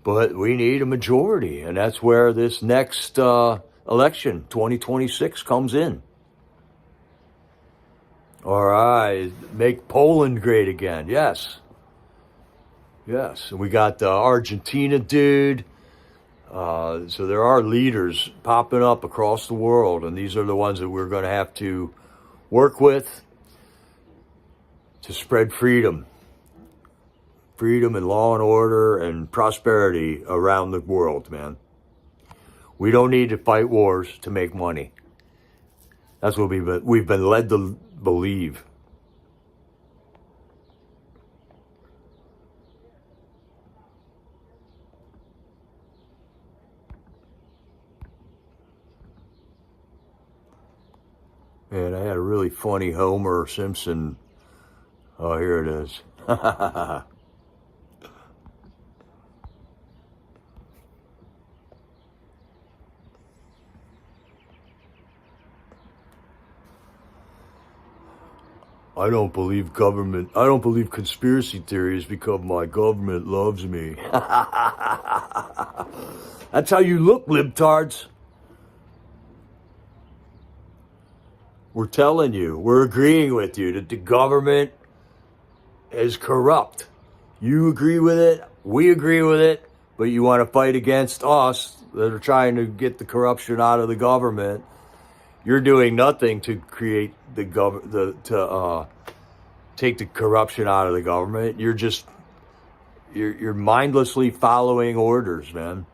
but we need a majority, and that's where this next election, 2026, comes in. All right, make Poland great again. Yes. And we got the Argentina dude. So there are leaders popping up across the world, and these are the ones that we're going to have to work with to spread freedom and law and order and prosperity around the world, man. We don't need to fight wars to make money. That's what we've been led to believe. And I had a really funny Homer Simpson. Oh, here it is. I don't believe conspiracy theories because my government loves me. That's how you look, libtards. We're telling you, we're agreeing with you that the government is corrupt. You agree with it, we agree with it, but you want to fight against us that are trying to get the corruption out of the government. You're doing nothing to create take the corruption out of the government. You're mindlessly following orders, man.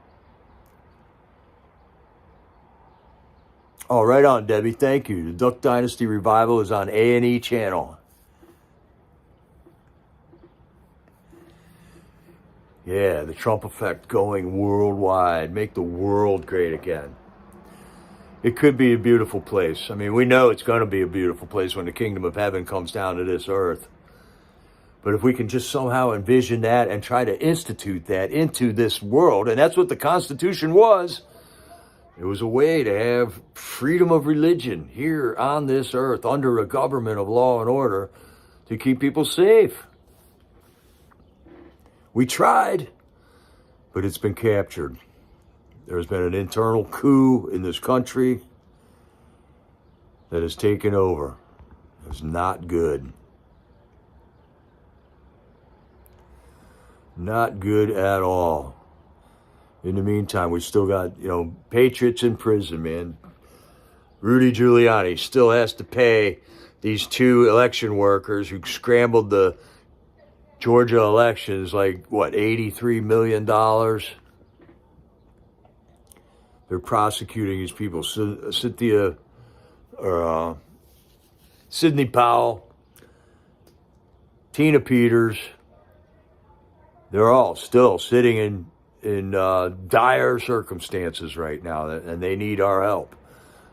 Oh, right on, Debbie. Thank you. The Duck Dynasty Revival is on A&E channel. Yeah, the Trump effect going worldwide. Make the world great again. It could be a beautiful place. I mean, we know it's going to be a beautiful place when the kingdom of heaven comes down to this earth. But if we can just somehow envision that and try to institute that into this world, and that's what the Constitution was. It was a way to have freedom of religion here on this earth under a government of law and order to keep people safe. We tried, but it's been captured. There's been an internal coup in this country that has taken over. It's not good. Not good at all. In the meantime, we still got, patriots in prison, man. Rudy Giuliani still has to pay these 2 election workers who scrambled the Georgia elections, $83 million. They're prosecuting these people. Sidney Powell, Tina Peters. They're all still sitting in dire circumstances right now, and they need our help.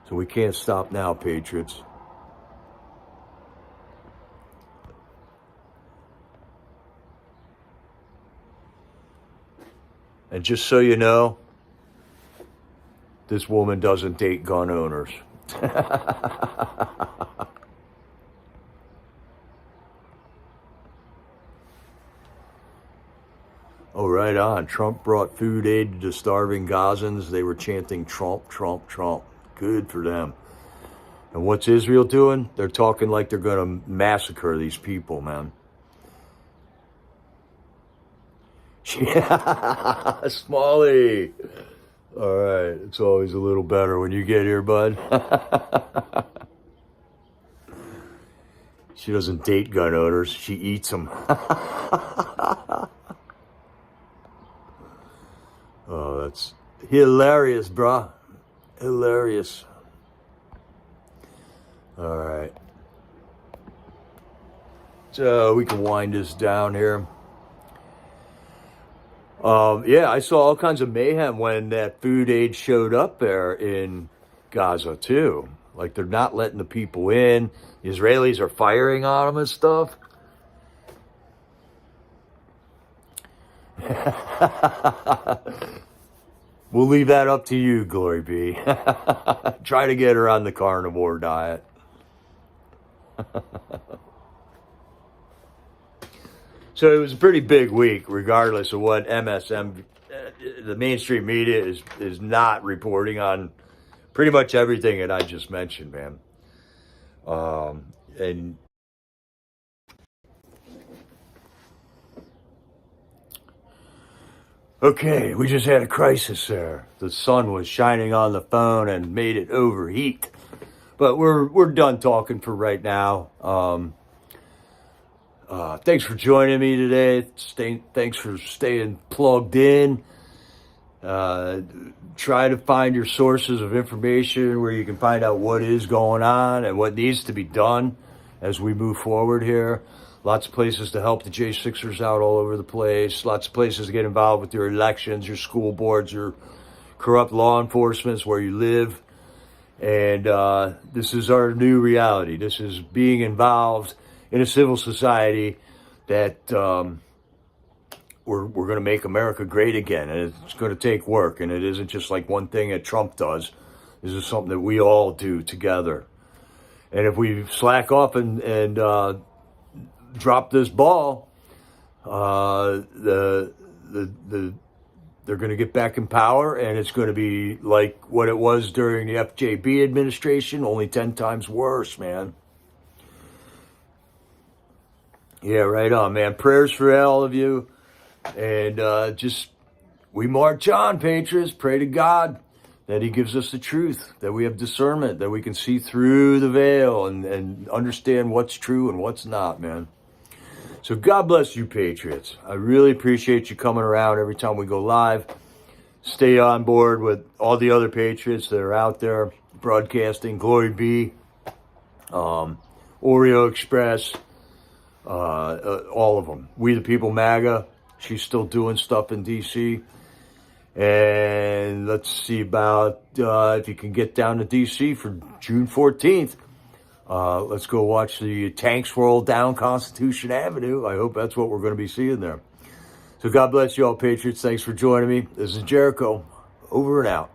So we can't stop now, patriots. And just so you know, this woman doesn't date gun owners. Oh, right on. Trump brought food aid to starving Gazans. They were chanting Trump, Trump, Trump. Good for them. And what's Israel doing? They're talking like they're going to massacre these people, man. Yeah, Smalley. All right. It's always a little better when you get here, bud. She doesn't date gun owners. She eats them. Oh, that's hilarious, bruh. Hilarious. All right. So we can wind this down here. Yeah, I saw all kinds of mayhem when that food aid showed up there in Gaza, too. Like, they're not letting the people in. The Israelis are firing on them and stuff. We'll leave that up to you, Glory be. Try to get her on the carnivore diet. So it was a pretty big week, regardless of what MSM, the mainstream media, is not reporting on pretty much everything that I just mentioned, man. And okay, we just had a crisis there. The sun was shining on the phone and made it overheat. But we're done talking for right now. Thanks for joining me today. Thanks for staying plugged in. Try to find your sources of information where you can find out what is going on and what needs to be done as we move forward here. Lots of places to help the J6ers out all over the place. Lots of places to get involved with your elections, your school boards, your corrupt law enforcement, where you live. And this is our new reality. This is being involved in a civil society that we're going to make America great again. And it's going to take work. And it isn't just like one thing that Trump does. This is something that we all do together. And if we slack off and drop this ball, they're going to get back in power, and it's going to be like what it was during the FJB administration, only 10 times worse, man. Yeah, right on, man. Prayers for all of you. And we march on, Patriots. Pray to God that he gives us the truth, that we have discernment, that we can see through the veil and understand what's true and what's not, man. So God bless you, Patriots. I really appreciate you coming around every time we go live. Stay on board with all the other Patriots that are out there broadcasting. Glory be, Oreo Express, all of them. We the People MAGA. She's still doing stuff in D.C. And let's see about if you can get down to D.C. for June 14th. Let's go watch the tanks roll down Constitution Avenue. I hope that's what we're going to be seeing there. So God bless you all, Patriots. Thanks for joining me. This is Jericho. Over and out.